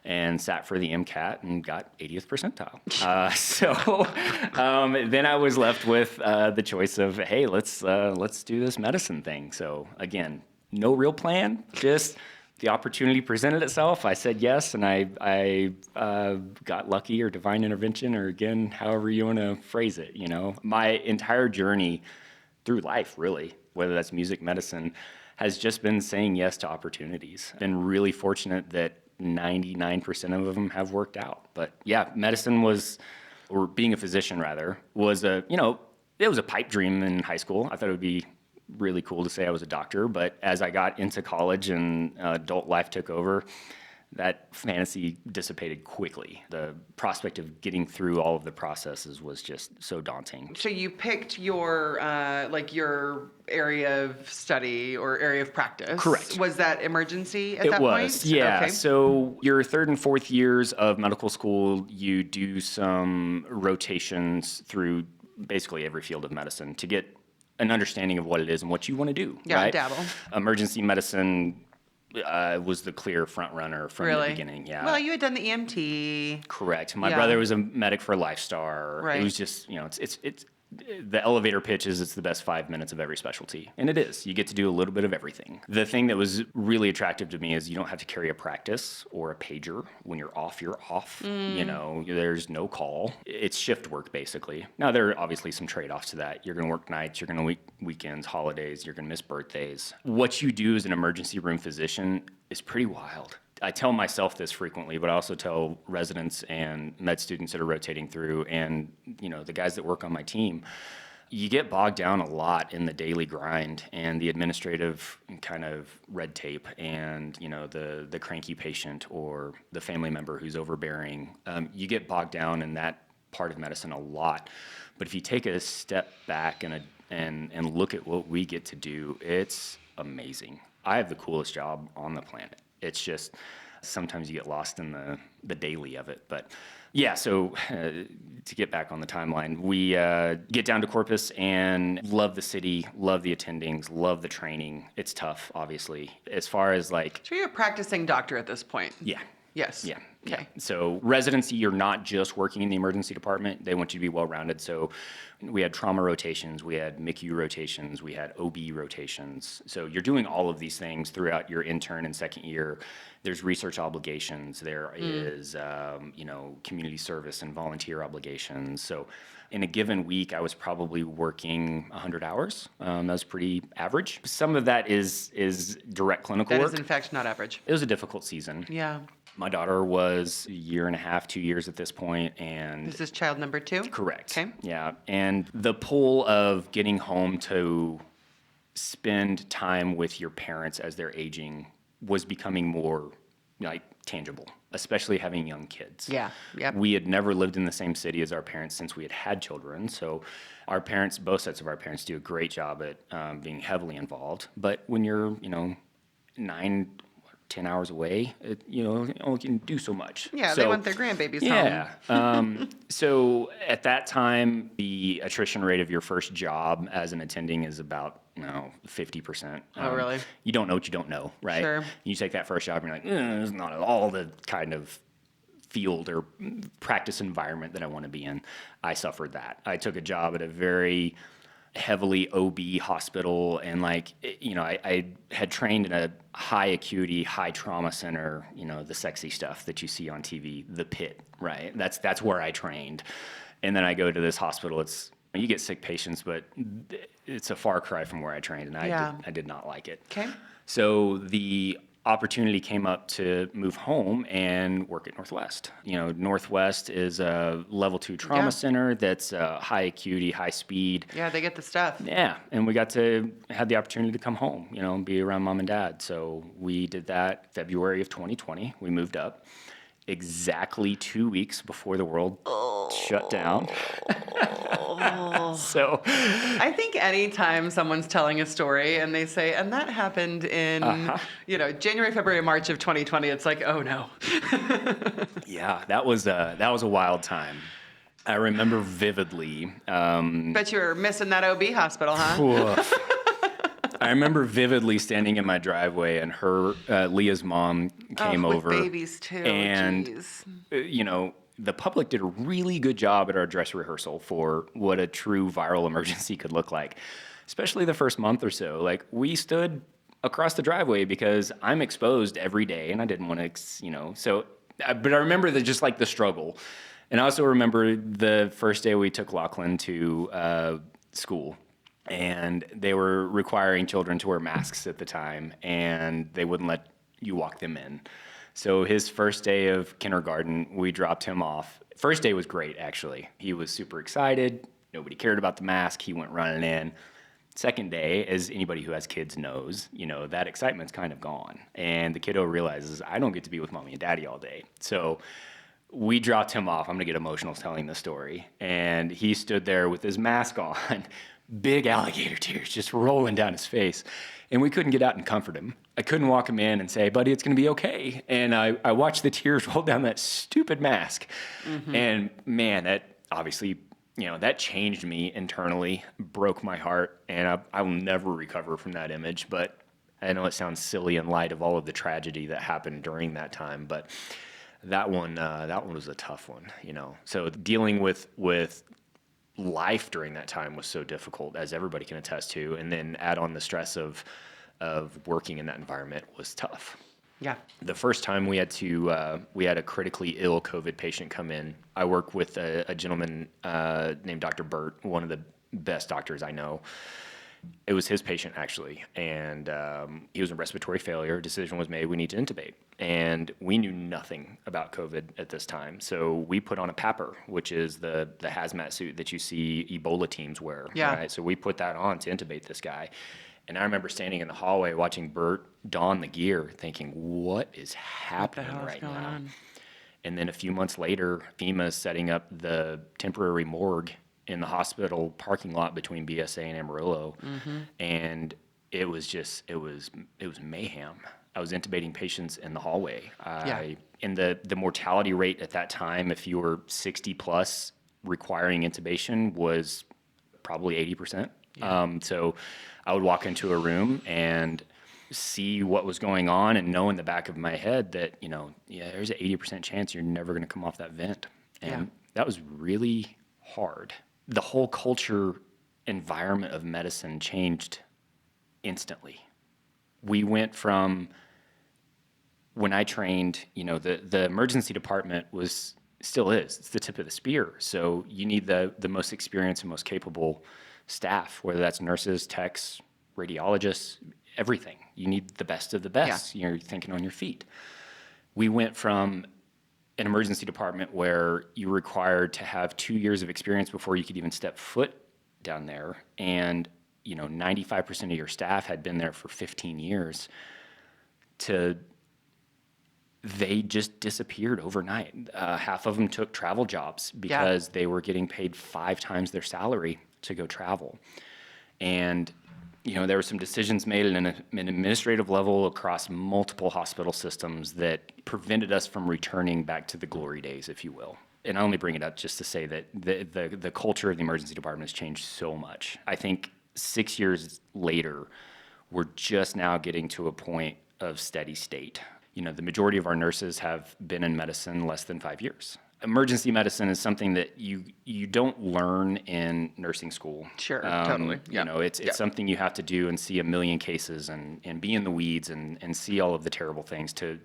and sat for the MCAT and got 80th percentile. Then I was left with the choice of, hey, let's do this medicine thing. So again, no real plan, just the opportunity presented itself. I said yes, and I got lucky, or divine intervention, or again, however you want to phrase it. My entire journey through life, really, whether that's music, medicine, has just been saying yes to opportunities. Been really fortunate that 99% of them have worked out. But yeah, medicine or being a physician rather, was it was a pipe dream in high school. I thought it would be really cool to say I was a doctor, but as I got into college and adult life took over, that fantasy dissipated quickly. The prospect of getting through all of the processes was just so daunting. So you picked your your area of study or area of practice. Correct. Was that emergency at that point? It was, yeah. Okay. So your 3rd and 4th years of medical school, you do some rotations through basically every field of medicine to get an understanding of what it is and what you want to do. Yeah, right? dabble. Emergency medicine was the clear front runner from the beginning. Yeah. Well, you had done the EMT. Correct. My brother was a medic for Lifestar. Right. It was just, it's the elevator pitch is it's the best 5 minutes of every specialty. And it is. You get to do a little bit of everything. The thing that was really attractive to me is you don't have to carry a practice or a pager. When you're off, you're off. There's no call. It's shift work, basically. Now, there are obviously some trade-offs to that. You're going to work nights, you're going to weekends, holidays, you're going to miss birthdays. What you do as an emergency room physician is pretty wild. I tell myself this frequently, but I also tell residents and med students that are rotating through and, the guys that work on my team, you get bogged down a lot in the daily grind and the administrative kind of red tape and, the cranky patient or the family member who's overbearing. You get bogged down in that part of medicine a lot. But if you take a step back and look at what we get to do, it's amazing. I have the coolest job on the planet. It's just sometimes you get lost in the daily of it. But yeah, so to get back on the timeline, we get down to Corpus and love the city, love the attendings, love the training. It's tough, obviously. As far as So you're a practicing doctor at this point? Yeah. Yes. Yeah. Okay. Yeah. So residency, you're not just working in the emergency department. They want you to be well-rounded. So we had trauma rotations, we had MICU rotations, we had OB rotations. So you're doing all of these things throughout your intern and second year. There's research obligations. There is, community service and volunteer obligations. So in a given week, I was probably working 100 hours. That was pretty average. Some of that is direct clinical work. That is, in fact, not average. It was a difficult season. Yeah. My daughter was a year and a half, 2 years at this point, and This is child number 2? correct. Okay. Yeah, and the pull of getting home to spend time with your parents as they're aging was becoming more like tangible, especially having young kids. Yeah. Yep. We had never lived in the same city as our parents since we had children, so our parents, both sets of our parents, do a great job at being heavily involved. But when you're, 9-10 hours away, you only can do so much. Yeah, so, they want their grandbabies home. Yeah. So at that time, the attrition rate of your first job as an attending is about 50%. Oh, really? You don't know what you don't know, right? Sure. You take that first job and you're like, it's not at all the kind of field or practice environment that I want to be in. I suffered that. I took a job at a very heavily OB hospital, and I had trained in a high acuity, high trauma center, the sexy stuff that you see on TV, the pit, right? That's where I trained. And then I go to this hospital. You get sick patients, but it's a far cry from where I trained, and I did not like it. Okay. So the opportunity came up to move home and work at Northwest. Northwest is a level 2 trauma center that's high acuity, high speed. Yeah, they get the stuff. Yeah, and we got to have the opportunity to come home, and be around mom and dad. So we did that February of 2020. We moved up exactly 2 weeks before the world shut down. So I think anytime someone's telling a story and they say, and that happened in, January, February, March of 2020, it's like, oh no. Yeah, that was a wild time. I remember vividly. Bet you were missing that OB hospital, huh? I remember vividly standing in my driveway, and Leah's mom came over. With babies too. And Jeez. The public did a really good job at our dress rehearsal for what a true viral emergency could look like, especially the first month or so. Like, we stood across the driveway because I'm exposed every day, and I didn't want to, but I remember the struggle. And I also remember the first day we took Lachlan to school, and they were requiring children to wear masks at the time, and they wouldn't let you walk them in. So his first day of kindergarten, we dropped him off. First day was great, actually. He was super excited. Nobody cared about the mask. He went running in. Second day, as anybody who has kids knows, that excitement's kind of gone. And the kiddo realizes, I don't get to be with mommy and daddy all day. So we dropped him off. I'm going to get emotional telling the story. And he stood there with his mask on, big alligator tears just rolling down his face. And we couldn't get out and comfort him. I couldn't walk him in and say, buddy, it's going to be okay. And I watched the tears roll down that stupid mask. Mm-hmm. And man, that obviously, that changed me internally, broke my heart. And I will never recover from that image. But I know it sounds silly in light of all of the tragedy that happened during that time. But that one was a tough one, So dealing with life during that time was so difficult, as everybody can attest to, and then add on the stress of working in that environment was tough. Yeah. The first time we had a critically ill COVID patient come in. I work with a gentleman named Dr. Burt, one of the best doctors I know. It was his patient, actually, and he was in respiratory failure. Decision was made, we need to intubate. And we knew nothing about COVID at this time, so we put on a PAPR, which is the hazmat suit that you see Ebola teams wear. Yeah. Right? So we put that on to intubate this guy. And I remember standing in the hallway watching Bert don the gear, thinking, what is happening right now? On? And then a few months later, FEMA is setting up the temporary morgue in the hospital parking lot between BSA and Amarillo. Mm-hmm. And it was mayhem. I was intubating patients in the hallway. And the mortality rate at that time, if you were 60 plus, requiring intubation was probably 80%. Yeah. So I would walk into a room, and see what was going on and know in the back of my head that, there's an 80% chance you're never going to come off that vent. And that was really hard. The whole culture environment of medicine changed instantly. We went from, when I trained, the emergency department still is. It's the tip of the spear. So you need the most experienced and most capable staff, whether that's nurses, techs, radiologists, everything. You need the best of the best. You're thinking on your feet. We went from an emergency department where you were required to have 2 years of experience before you could even step foot down there. And, 95% of your staff had been there for 15 years they just disappeared overnight. Half of them took travel jobs because they were getting paid 5 times their salary to go travel. And, there were some decisions made at an administrative level across multiple hospital systems that prevented us from returning back to the glory days, if you will. And I only bring it up just to say that the culture of the emergency department has changed so much. I think 6 years later, we're just now getting to a point of steady state. The majority of our nurses have been in medicine less than 5 years. Emergency medicine is something that you don't learn in nursing school. Sure, totally. It's something you have to do and see a million cases and be in the weeds and see all of the terrible things to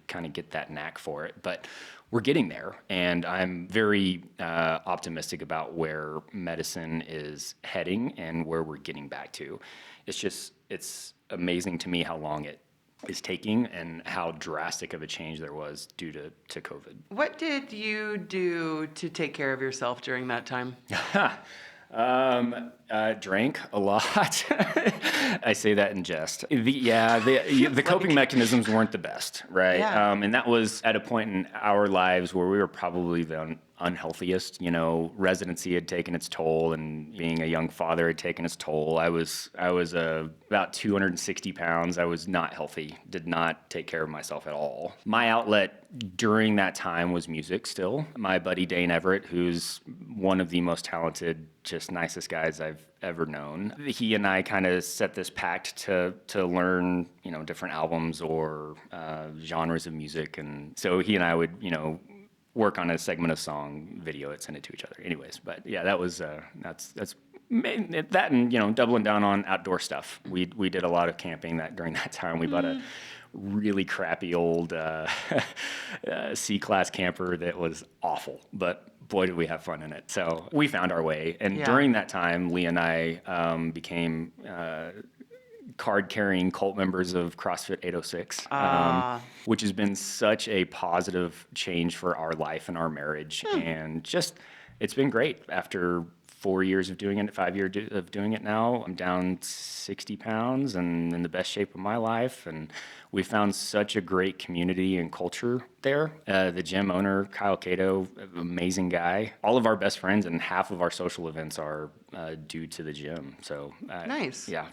kind of get that knack for it. But we're getting there, and I'm very optimistic about where medicine is heading and where we're getting back to. It's amazing to me how long it is taking and how drastic of a change there was due to COVID. What did you do to take care of yourself during that time? Drank a lot. I say that in jest. The coping mechanisms weren't the best, right? Yeah. And that was at a point in our lives where we were probably the unhealthiest. Residency had taken its toll, and being a young father had taken its toll. I was about 260 pounds. I was not healthy. Did not take care of myself at all. My outlet during that time was music still. My buddy Dane Everett, who's one of the most talented, just nicest guys I've ever known. He and I kind of set this pact to learn, different albums or genres of music. And so he and I would, work on a segment of song, video it, send it to each other. Anyways, but yeah, that was, that's that, and, doubling down on outdoor stuff. We did a lot of camping during that time. We bought a really crappy old C-class camper that was awful, but boy, did we have fun in it. So we found our way. And during that time, Lee and I became card-carrying cult members of CrossFit 806, which has been such a positive change for our life and our marriage. And just, it's been great. After 4 years of doing it, 5 years of doing it now, I'm down 60 pounds and in the best shape of my life. And we found such a great community and culture there. The gym owner, Kyle Cato, amazing guy. All of our best friends and half of our social events are due to the gym. So nice. Yeah,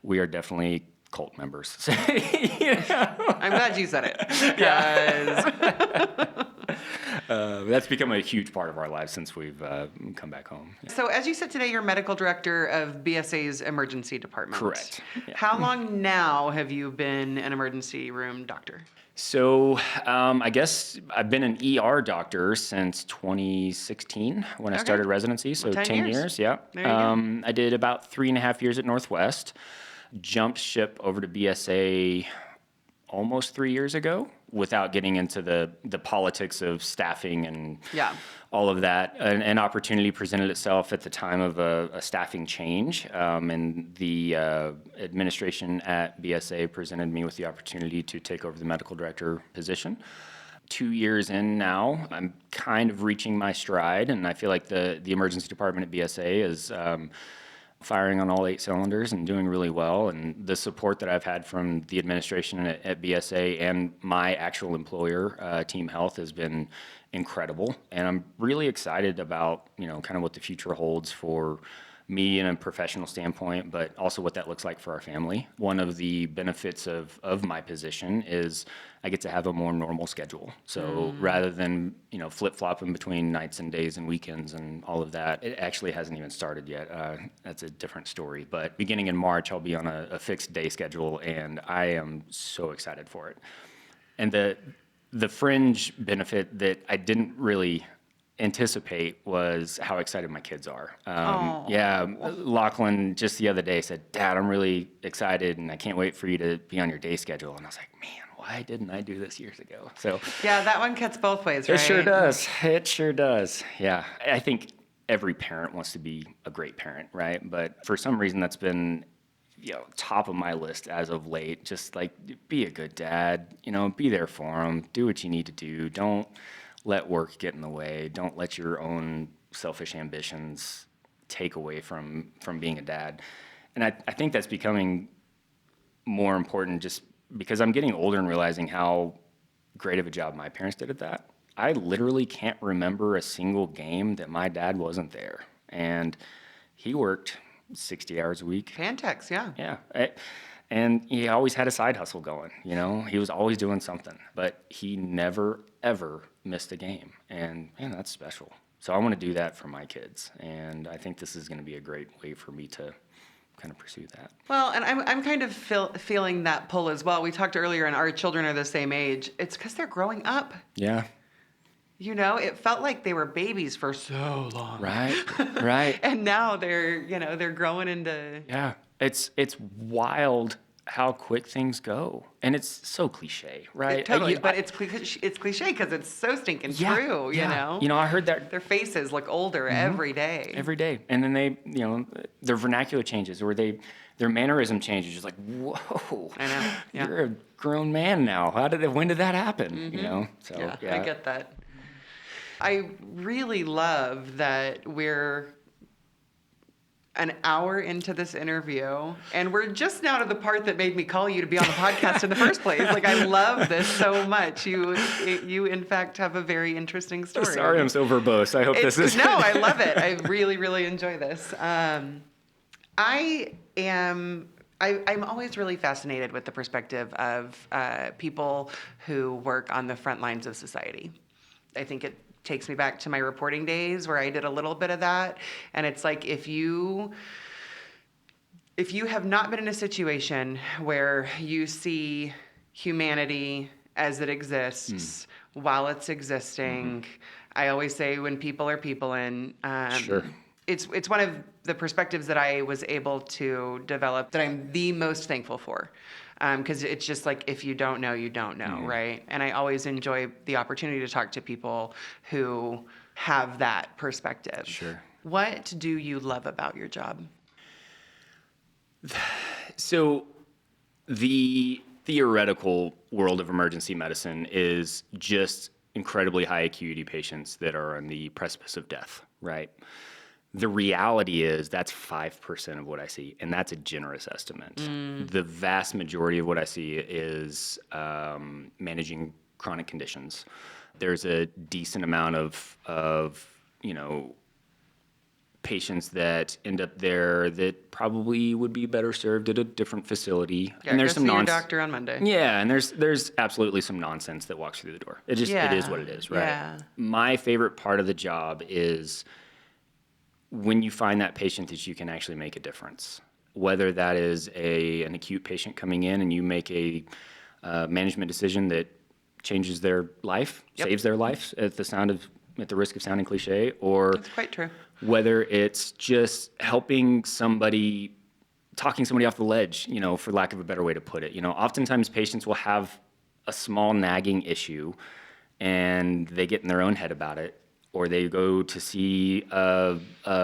we are definitely cult members. I'm glad you said it. That's become a huge part of our lives since we've come back home. Yeah. So as you said today, you're medical director of BSA's emergency department. Correct. Yeah. How long now have you been an emergency room doctor? So I guess I've been an ER doctor since 2016 when I started residency. So 10 years. Yeah. There you go. I did about 3.5 years at Northwest. Jumped ship over to BSA almost 3 years ago without getting into the politics of staffing and all of that. An opportunity presented itself at the time of a staffing change, and the administration at BSA presented me with the opportunity to take over the medical director position. 2 years in now, I'm kind of reaching my stride, and I feel like the emergency department at BSA is firing on all 8 cylinders and doing really well. And the support that I've had from the administration at BSA and my actual employer, Team Health, has been incredible. And I'm really excited about, kind of what the future holds for me in a professional standpoint, but also what that looks like for our family. One of the benefits of my position is I get to have a more normal schedule. So rather than, flip-flopping between nights and days and weekends and all of that, it actually hasn't even started yet. That's a different story. But beginning in March, I'll be on a fixed day schedule, and I am so excited for it. And the fringe benefit that I didn't really anticipate was how excited my kids are. Yeah, Lachlan just the other day said, "Dad, I'm really excited and I can't wait for you to be on your day schedule." And I was like, man, why didn't I do this years ago? So yeah, that one cuts both ways, right? It sure does. It sure does. Yeah, I think every parent wants to be a great parent, right? But for some reason that's been top of my list as of late. Just like, be a good dad, be there for them, do what you need to do. Don't let work get in the way. Don't let your own selfish ambitions take away from being a dad. And I think that's becoming more important just because I'm getting older and realizing how great of a job my parents did at that. I literally can't remember a single game that my dad wasn't there. And he worked 60 hours a week. Pantex, yeah. Yeah. And he always had a side hustle going, He was always doing something. But he never, ever missed a game. And, man, that's special. So I want to do that for my kids. And I think this is going to be a great way for me to kind of pursue that. Well, and I'm kind of feeling that pull as well. We talked earlier, and our children are the same age. It's because they're growing up. Yeah. It felt like they were babies for so long. Right. And now they're growing into... Yeah. It's wild how quick things go. And it's so cliche, right? Totally. But it's cliche because it's so stinking true, I heard that. Their faces look older every day. Every day. And then they, their vernacular changes or their mannerism changes. Just like, whoa. I know. Yeah. You're a grown man now. When did that happen? So, yeah, I get that. I really love that we're an hour into this interview, and we're just now to the part that made me call you to be on the podcast in the first place. Like, I love this so much. You in fact have a very interesting story. Sorry, I'm so verbose. I hope this is... No, I love it. I really, really enjoy this. I'm always really fascinated with the perspective of people who work on the front lines of society. I think it takes me back to my reporting days where I did a little bit of that. And it's like, if you have not been in a situation where you see humanity as it exists while it's existing, I always say when people are people in, sure. It's one of the perspectives that I was able to develop that I'm the most thankful for. Because it's just like, if you don't know, you don't know, right? And I always enjoy the opportunity to talk to people who have that perspective. Sure. What do you love about your job? So the theoretical world of emergency medicine is just incredibly high acuity patients that are on the precipice of death, right? The reality is that's 5% of what I see, and that's a generous estimate. The vast majority of what I see is managing chronic conditions. There's a decent amount of patients that end up there that probably would be better served at a different facility. Yeah, and there's some your doctor on Monday. Yeah, and there's absolutely some nonsense that walks through the door. It is what it is, right? Yeah. My favorite part of the job is when you find that patient that you can actually make a difference, whether that is an acute patient coming in and you make a management decision that changes their life, saves their life at the risk of sounding cliche, or that's quite true. Whether it's just helping somebody, talking somebody off the ledge, for lack of a better way to put it. Oftentimes patients will have a small nagging issue and they get in their own head about it. Or they go to see a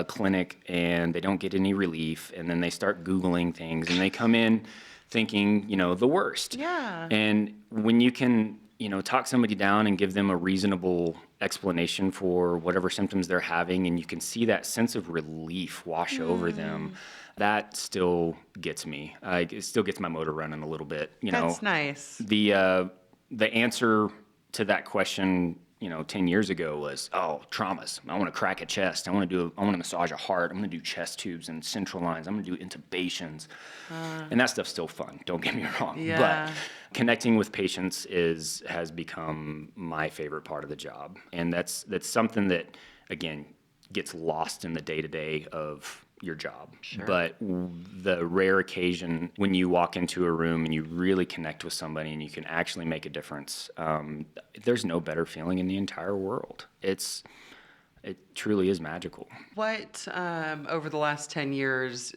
clinic and they don't get any relief, and then they start Googling things, and they come in thinking, the worst. Yeah. And when you can, talk somebody down and give them a reasonable explanation for whatever symptoms they're having, and you can see that sense of relief wash over them, that still gets me. It still gets my motor running a little bit. That's nice. The answer to that question 10 years ago was, traumas. I want to crack a chest. I want to massage a heart. I'm going to do chest tubes and central lines. I'm going to do intubations. And that stuff's still fun. Don't get me wrong. Yeah. But connecting with patients has become my favorite part of the job. And that's something that, again, gets lost in the day-to-day of your job. Sure. But the rare occasion when you walk into a room and you really connect with somebody and you can actually make a difference, there's no better feeling in the entire world. It truly is magical. What, over the last 10 years,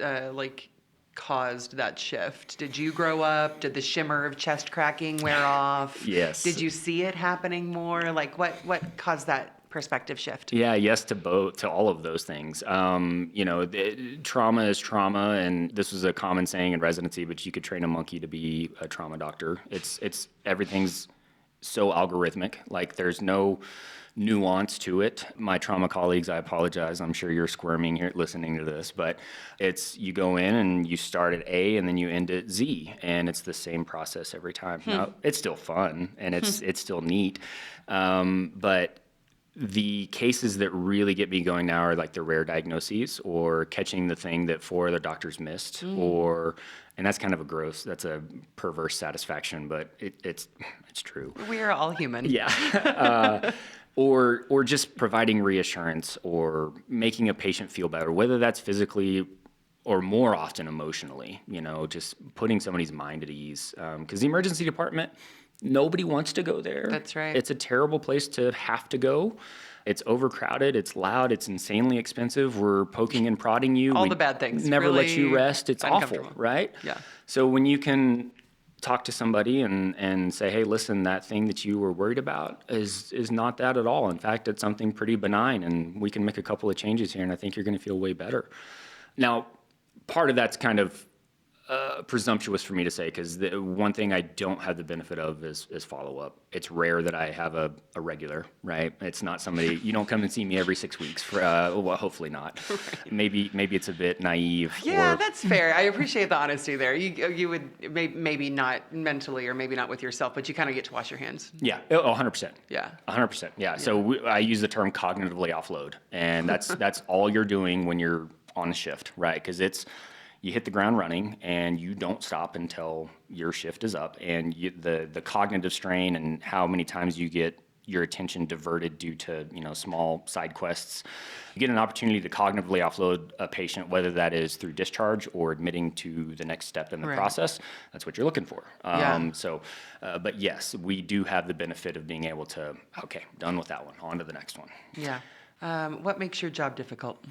caused that shift? Did you grow up? Did the shimmer of chest cracking wear off? Yes. Did you see it happening more? Like, what caused that perspective shift? Yeah, yes to both, to all of those things. Trauma is trauma, and this was a common saying in residency, but you could train a monkey to be a trauma doctor. It's everything's so algorithmic. Like, there's no nuance to it. My trauma colleagues, I apologize. I'm sure you're squirming here listening to this, but you go in and you start at A and then you end at Z, and it's the same process every time. Now, it's still fun and it's still neat, but the cases that really get me going now are like the rare diagnoses or catching the thing that 4 other doctors missed, and that's kind of that's a perverse satisfaction, but it's true. We are all human. Yeah. Or just providing reassurance or making a patient feel better, whether that's physically or more often emotionally, just putting somebody's mind at ease. Because the emergency department, nobody wants to go there. That's right. It's a terrible place to have to go. It's overcrowded. It's loud. It's insanely expensive. We're poking and prodding you. All the bad things. Never really let you rest. It's awful, right? Yeah. So when you can talk to somebody and say, hey, listen, that thing that you were worried about is not that at all. In fact, it's something pretty benign, and we can make a couple of changes here, and I think you're going to feel way better. Now, part of that's kind of presumptuous for me to say, because the one thing I don't have the benefit of is follow-up. It's rare that I have a regular, right? It's not somebody, you don't come and see me every 6 weeks. Well, hopefully not. Right. Maybe it's a bit naive. Yeah, that's fair. I appreciate the honesty there. You would maybe not mentally or maybe not with yourself, but you kind of get to wash your hands. Yeah, 100%. Yeah. 100%, yeah. So I use the term cognitively offload, and that's all you're doing when you're on shift, right? Because you hit the ground running and you don't stop until your shift is up, and the cognitive strain and how many times you get your attention diverted due to small side quests. You get an opportunity to cognitively offload a patient, whether that is through discharge or admitting to the next step in the process. That's what you're looking for. But yes, we do have the benefit of being able to, okay, done with that one, on to the next one. Yeah. What makes your job difficult?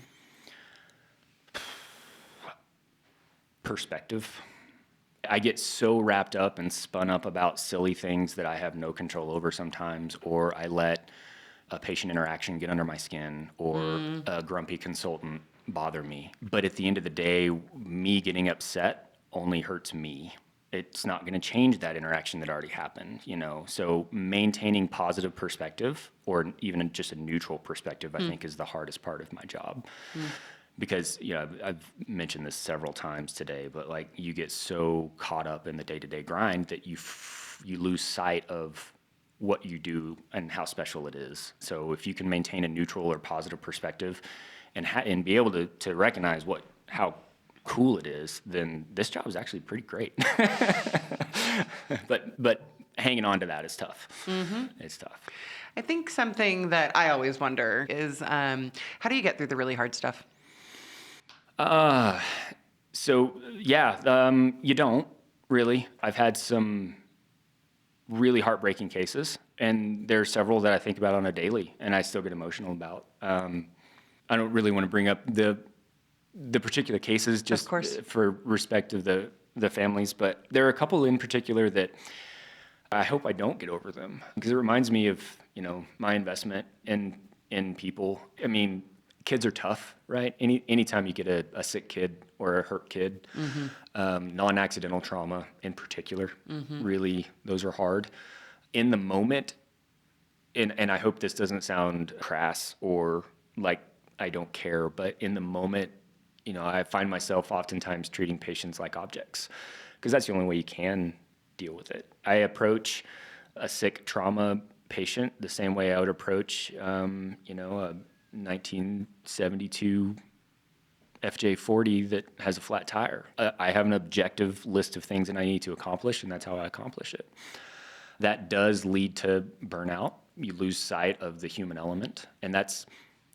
Perspective. I get so wrapped up and spun up about silly things that I have no control over sometimes, or I let a patient interaction get under my skin, or a grumpy consultant bother me. But at the end of the day, me getting upset only hurts me. It's not going to change that interaction that already happened, So maintaining positive perspective, or even just a neutral perspective, I think is the hardest part of my job. Because, I've mentioned this several times today, but like you get so caught up in the day-to-day grind that you lose sight of what you do and how special it is. So if you can maintain a neutral or positive perspective and be able to recognize how cool it is, then this job is actually pretty great. But hanging on to that is tough. It's tough. I think something that I always wonder is how do you get through the really hard stuff? You don't really. I've had some really heartbreaking cases, and there are several that I think about on a daily, and I still get emotional about. I don't really want to bring up the particular cases just for respect of the families, but there are a couple in particular that I hope I don't get over them, because it reminds me of, my investment in people. I mean, kids are tough, right? Anytime you get a sick kid or a hurt kid, non-accidental trauma in particular, really, those are hard. In the moment, and I hope this doesn't sound crass or like I don't care, but in the moment, I find myself oftentimes treating patients like objects, because that's the only way you can deal with it. I approach a sick trauma patient the same way I would approach, you know, a 1972 FJ40 that has a flat tire. I have an objective list of things that I need to accomplish, and that's how I accomplish it. That does lead to burnout. You lose sight of the human element, and that's,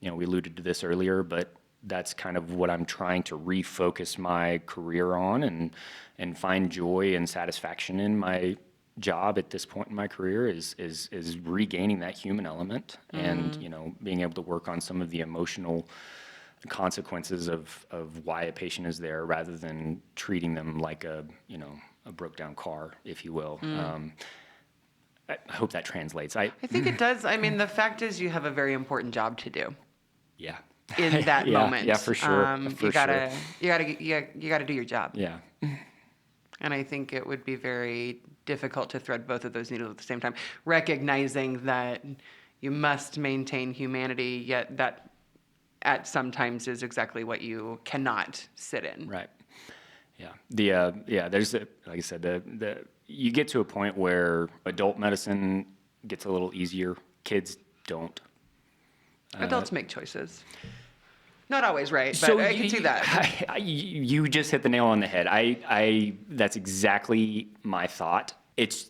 you know, we alluded to this earlier, but that's kind of what I'm trying to refocus my career on and find joy and satisfaction in my job at this point in my career is regaining that human element and, you know, being able to work on some of the emotional consequences of why a patient is there rather than treating them like a, you know, a broke down car, if you will. I hope that translates. I think it does. I mean, the fact is you have a very important job to do. Yeah. In that moment. Yeah, for sure. You gotta do your job. Yeah. And I think it would be very difficult to thread both of those needles at the same time, recognizing that you must maintain humanity, yet that at sometimes is exactly what you cannot sit in. Right. Yeah. There's like I said, you get to a point where adult medicine gets a little easier. Kids don't. Adults make choices. Not always right, but I can see that. You just hit the nail on the head. That's exactly my thought. It's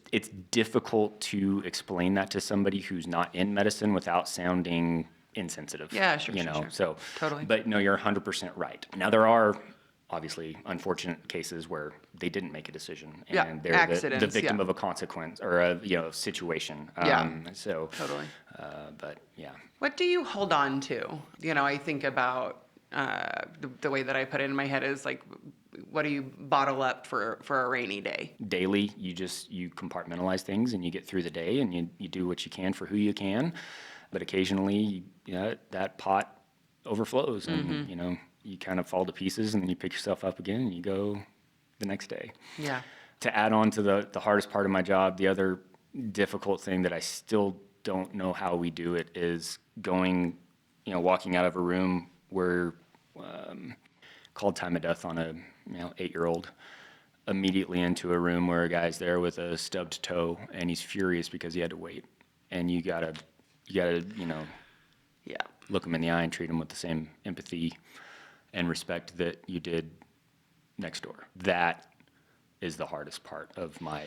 difficult to explain that to somebody who's not in medicine without sounding insensitive. Yeah, sure. So totally. But no, you're 100% right. Now there are obviously unfortunate cases where they didn't make a decision and they're the victim of a consequence or a situation. So totally. But yeah. What do you hold on to? You know, I think about the way that I put it in my head is like, what do you bottle up for a rainy day? Daily, you compartmentalize things and you get through the day and you do what you can for who you can. But occasionally, that pot overflows and, you know, you kind of fall to pieces and then you pick yourself up again and you go the next day. Yeah. To add on to the hardest part of my job, the other difficult thing that I still don't know how we do it is walking out of a room where called time of death on a 8-year-old, immediately into a room where a guy's there with a stubbed toe and he's furious because he had to wait. And you gotta look him in the eye and treat him with the same empathy and respect that you did next door. That is the hardest part of my,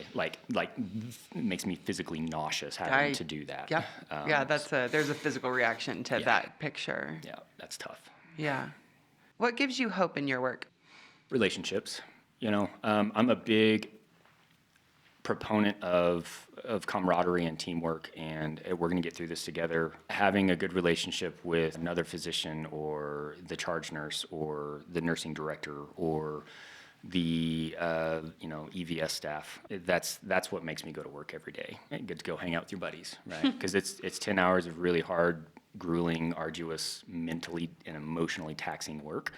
makes me physically nauseous having to do that. Yeah. There's a physical reaction to that picture. Yeah, that's tough. Yeah. What gives you hope in your work? Relationships. I'm a big proponent of camaraderie and teamwork, and we're going to get through this together. Having a good relationship with another physician or the charge nurse or the nursing director or the EVS staff, that's what makes me go to work every day. You get to go hang out with your buddies, right? Because it's 10 hours of really hard, grueling, arduous, mentally and emotionally taxing work.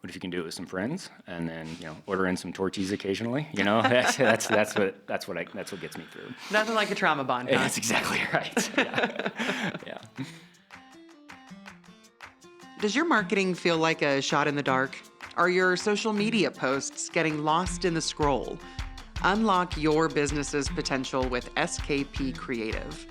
But if you can do it with some friends and then order in some torchies occasionally, that's what gets me through. Nothing like a trauma bond. Huh? That's exactly right. Yeah. Does your marketing feel like a shot in the dark? Are your social media posts getting lost in the scroll? Unlock your business's potential with SKP Creative.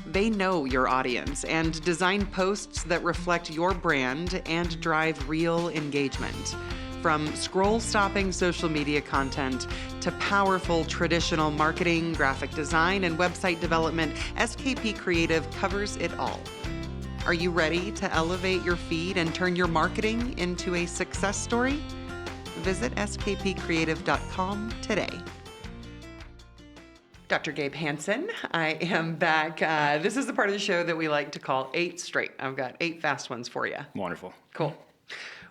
They know your audience and design posts that reflect your brand and drive real engagement. From scroll-stopping social media content to powerful traditional marketing, graphic design, and website development, SKP Creative covers it all. Are you ready to elevate your feed and turn your marketing into a success story? Visit skpcreative.com today. Dr. Gabe Hanson, I am back. This is the part of the show that we like to call 8 Straight. I've got 8 fast ones for you. Wonderful. Cool.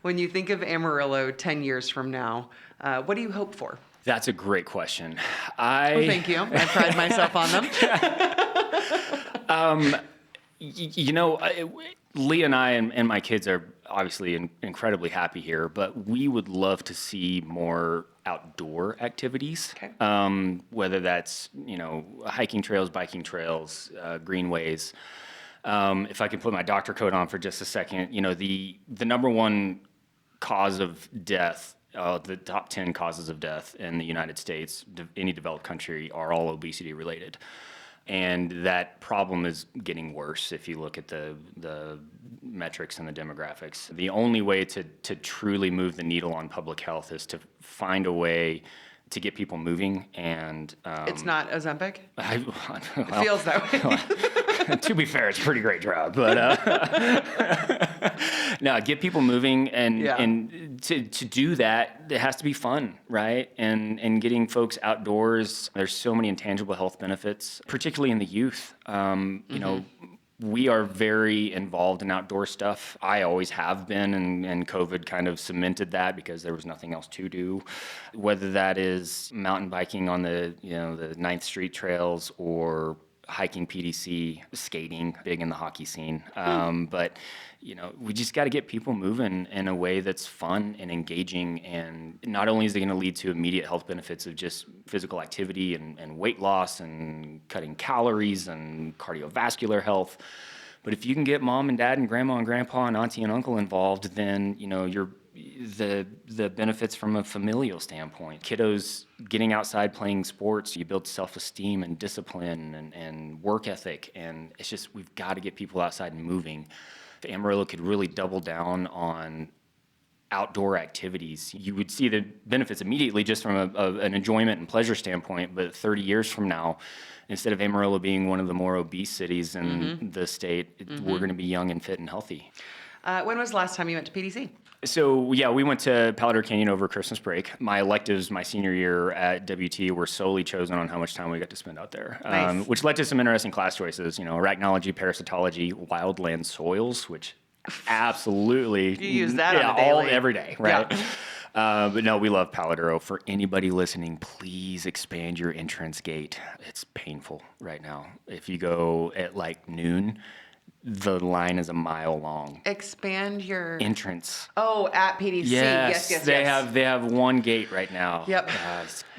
When you think of Amarillo 10 years from now, what do you hope for? That's a great question. Thank you. I pride myself on them. Lee and I and my kids are obviously incredibly happy here, but we would love to see more outdoor activities, whether that's, hiking trails, biking trails, greenways. If I can put my doctor coat on for just a second, the number one cause of death, the top 10 causes of death in the United States, any developed country, are all obesity related. And that problem is getting worse if you look at the metrics and the demographics. The only way to truly move the needle on public health is to find a way to get people moving. And it's not Ozempic? It feels that way. To be fair, it's a pretty great drug, but no, get people moving, and to do that, it has to be fun, right? And getting folks outdoors. There's so many intangible health benefits, particularly in the youth. You know, we are very involved in outdoor stuff. I always have been, and COVID kind of cemented that because there was nothing else to do. Whether that is mountain biking on the 9th Street trails or hiking PDC, skating, big in the hockey scene. But, you know, we just got to get people moving in a way that's fun and engaging. And not only is it going to lead to immediate health benefits of just physical activity and weight loss and cutting calories and cardiovascular health, but if you can get mom and dad and grandma and grandpa and auntie and uncle involved, then, you know, the benefits from a familial standpoint. Kiddos getting outside playing sports, you build self-esteem and discipline and work ethic, and it's just, we've got to get people outside and moving. If Amarillo could really double down on outdoor activities, you would see the benefits immediately just from an enjoyment and pleasure standpoint, but 30 years from now, instead of Amarillo being one of the more obese cities in the state, we're going to be young and fit and healthy. When was the last time you went to PDC? So, yeah, we went to Palo Canyon over Christmas break. My electives my senior year at WT were solely chosen on how much time we got to spend out there, Nice. Which led to some interesting class choices, you know, arachnology, parasitology, wildland soils, which absolutely... You use that on a daily. Every day, right? Yeah. But no, we love Palo Duro. For anybody listening, please expand your entrance gate. It's painful right now. If you go at like noon, the line is a mile long. Expand your entrance. Oh, at PDC. Yes. They have one gate right now. Yep.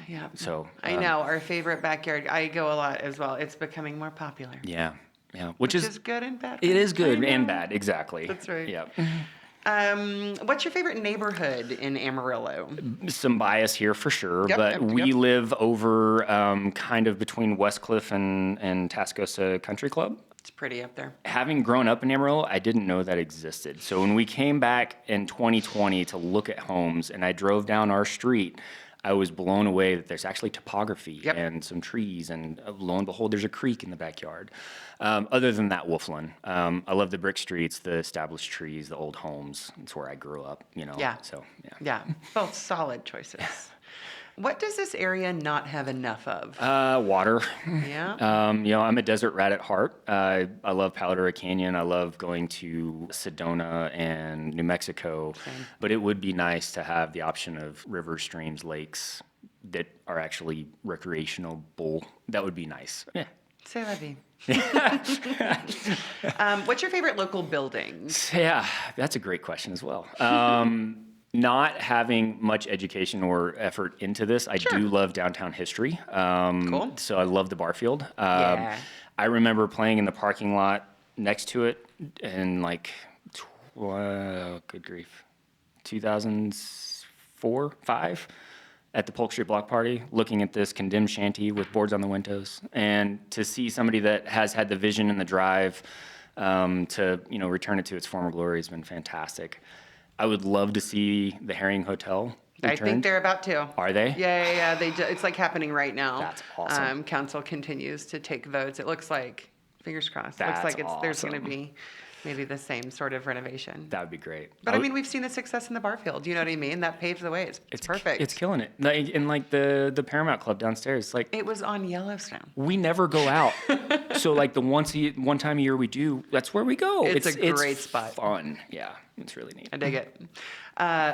Yeah. So I know our favorite backyard. I go a lot as well. It's becoming more popular. Yeah. Which is good and bad. It is good and bad. Exactly. That's right. Yeah. What's your favorite neighborhood in Amarillo? Some bias here for sure, but we live over kind of between Westcliff and Tascosa Country Club. It's pretty up there. Having grown up in Amarillo, I didn't know that existed. So when we came back in 2020 to look at homes and I drove down our street, I was blown away that there's actually topography and some trees, and lo and behold, there's a creek in the backyard. Other than that, Wolfland. I love the brick streets, the established trees, the old homes. It's where I grew up, you know. Yeah. So, Yeah, both solid choices. What does this area not have enough of? Water. Yeah. You know, I'm a desert rat at heart. I love Palo Duro Canyon. I love going to Sedona and New Mexico. Same. But it would be nice to have the option of rivers, streams, lakes that are actually recreational. That would be nice. Yeah. C'est la vie. What's your favorite local building? Yeah, that's a great question as well. Not having much education or effort into this, I do love downtown history. Cool. So I love the Barfield. I remember playing in the parking lot next to it in good grief, 2004, 5, at the Polk Street Block Party, looking at this condemned shanty with boards on the windows. And to see somebody that has had the vision and the drive to return it to its former glory has been fantastic. I would love to see the Herring Hotel returned. I think they're about to. Are they? Yeah. It's like happening right now. That's awesome. Council continues to take votes. It looks like, fingers crossed, That's looks like there's awesome. going to be maybe the same sort of renovation. That would be great. But I mean, we've seen the success in the Barfield. You know what I mean? That paved the way. It's perfect. It's killing it. And like the Paramount Club downstairs, like it was on Yellowstone. we never go out. So like the one time a year we do, that's where we go. It's a great spot. Fun. Yeah, it's really neat. I dig it.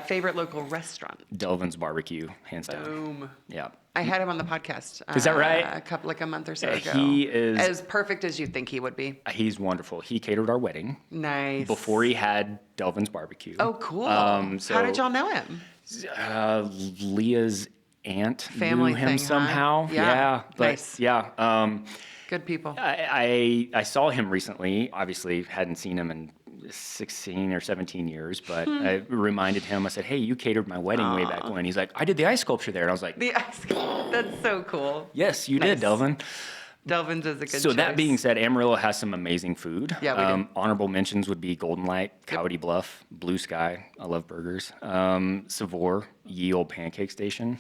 Favorite local restaurant? Delvin's Barbecue, hands down. Boom. Yeah. I had him on the podcast. Is that right? A month or so ago. He is as perfect as you think he would be. He's wonderful. He catered our wedding. Nice. Before he had Delvin's Barbecue. Oh, cool. So, how did y'all know him? Leah's aunt Family knew him thing, somehow. Huh? Yeah. But nice. Yeah. Good people. I saw him recently. Obviously, hadn't seen him in 16 or 17 years, but I reminded him. I said, "Hey, you catered my wedding way back when." He's like, "I did the ice sculpture there," and I was like, The ice cream. That's so cool. "Yes, you Nice. did, Delvin." Delvin's is a good So choice. that being said, Amarillo has some amazing food. Yeah, we do. Honorable mentions would be Golden Light, Coyote Bluff, Blue Sky. I love burgers. Savor, Ye Old Pancake Station,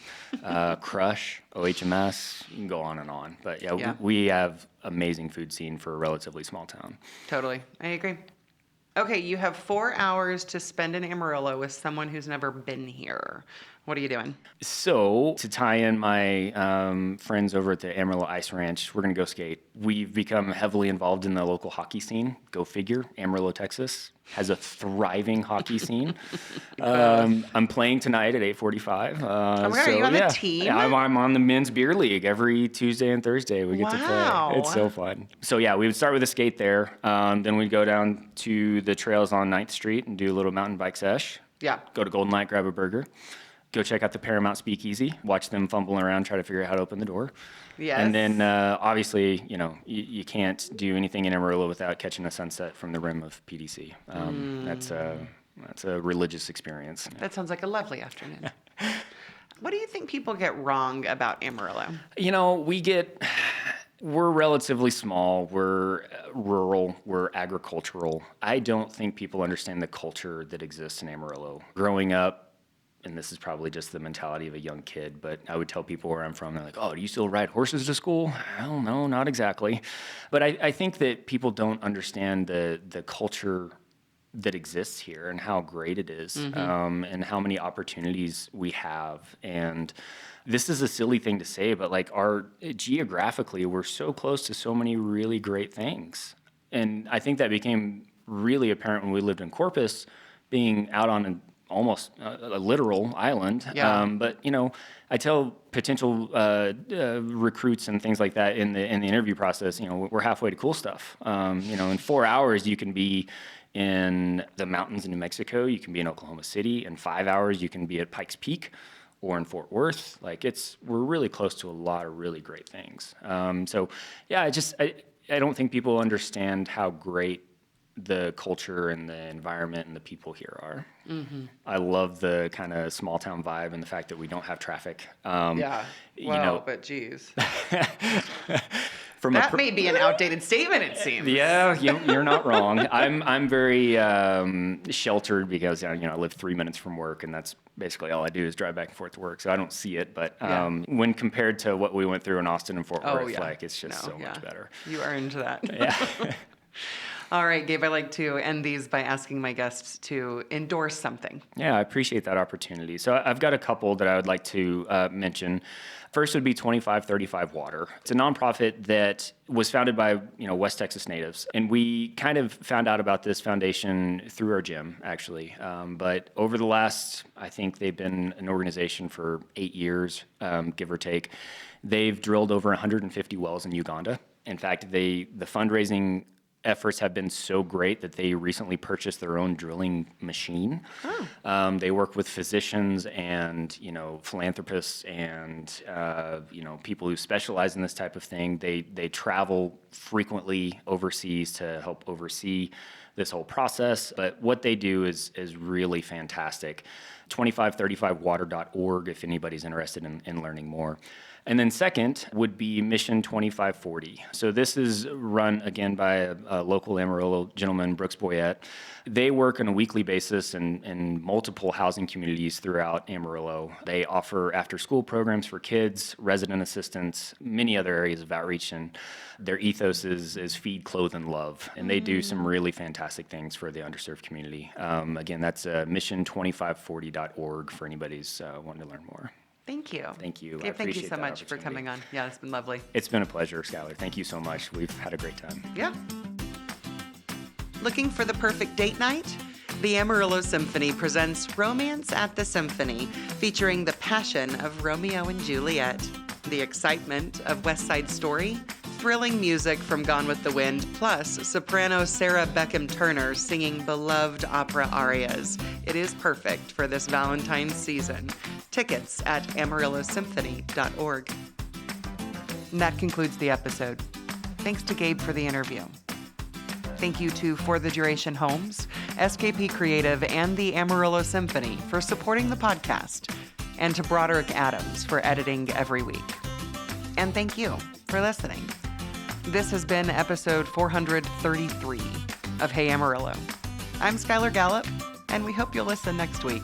Crush, OHMS. You can go on and on. But yeah. We have amazing food scene for a relatively small town. Totally. I agree. Okay, you have 4 hours to spend in Amarillo with someone who's never been here. What are you doing? So, to tie in my friends over at the Amarillo Ice Ranch, we're going to go skate. We've become heavily involved in the local hockey scene. Go figure. Amarillo, Texas has a thriving hockey scene. I'm playing tonight at 8:45. Oh my God, are you on the team? Yeah, I'm on the men's beer league every Tuesday and Thursday. We get to play. It's so fun. So yeah, we would start with a skate there. Then we'd go down to the trails on 9th Street and do a little mountain bike sesh. Yeah. Go to Golden Light, grab a burger. Go check out the Paramount Speakeasy, watch them fumbling around, try to figure out how to open the door. Yes. And then, obviously, you can't do anything in Amarillo without catching a sunset from the rim of PDC. That's a religious experience. That sounds like a lovely afternoon. What do you think people get wrong about Amarillo? We're relatively small, we're rural, we're agricultural. I don't think people understand the culture that exists in Amarillo. Growing up, and this is probably just the mentality of a young kid, but I would tell people where I'm from, they're like, oh, do you still ride horses to school? Hell no, not exactly. But I think that people don't understand the culture that exists here and how great it is, and how many opportunities we have. And this is a silly thing to say, but geographically, we're so close to so many really great things. And I think that became really apparent when we lived in Corpus, being out on almost a literal island. Yeah. But I tell potential recruits and things like that in the interview process, we're halfway to cool stuff. In 4 hours you can be in the mountains in New Mexico, you can be in Oklahoma City. In 5 hours you can be at Pikes Peak or in Fort Worth. We're really close to a lot of really great things. So yeah, I don't think people understand how great the culture and the environment and the people here are. I love the kind of small town vibe and the fact that we don't have traffic. But geez. That may be an outdated statement, it seems. Yeah, you're not wrong. I'm very sheltered because I live 3 minutes from work, and that's basically all I do is drive back and forth to work. So I don't see it. But when compared to what we went through in Austin and Fort Worth, it's just much better. You earned that. Yeah. All right, Gabe, I like to end these by asking my guests to endorse something. Yeah, I appreciate that opportunity. So I've got a couple that I would like to mention. First would be 2535 Water. It's a nonprofit that was founded by West Texas natives, and we kind of found out about this foundation through our gym, actually. But over the last, I think they've been an organization for 8 years, give or take. They've drilled over 150 wells in Uganda. In fact, the fundraising efforts have been so great that they recently purchased their own drilling machine. They work with physicians and philanthropists and people who specialize in this type of thing. They travel frequently overseas to help oversee this whole process. But what they do is really fantastic. 2535water.org if anybody's interested in learning more. And then second would be Mission 2540. So this is run, again, by a local Amarillo gentleman, Brooks Boyette. They work on a weekly basis in multiple housing communities throughout Amarillo. They offer after-school programs for kids, resident assistance, many other areas of outreach, and their ethos is feed, clothe, and love. And they do some really fantastic things for the underserved community. Again, that's mission2540.org for anybody's wanting to learn more. Thank you. Thank you. Gabe, thank you so much for coming on. Yeah, it's been lovely. It's been a pleasure, Skylar. Thank you so much. We've had a great time. Yeah. Looking for the perfect date night? The Amarillo Symphony presents Romance at the Symphony, featuring the passion of Romeo and Juliet, the excitement of West Side Story, thrilling music from Gone with the Wind, plus soprano Sarah Beckham Turner singing beloved opera arias. It is perfect for this Valentine's season. Tickets at amarillosymphony.org. And that concludes the episode. Thanks to Gabe for the interview. Thank you to For the Duration Homes, SKP Creative, and the Amarillo Symphony for supporting the podcast, and to Broderick Adams for editing every week. And thank you for listening. This has been episode 433 of Hey Amarillo. I'm Skylar Gallup, and we hope you'll listen next week.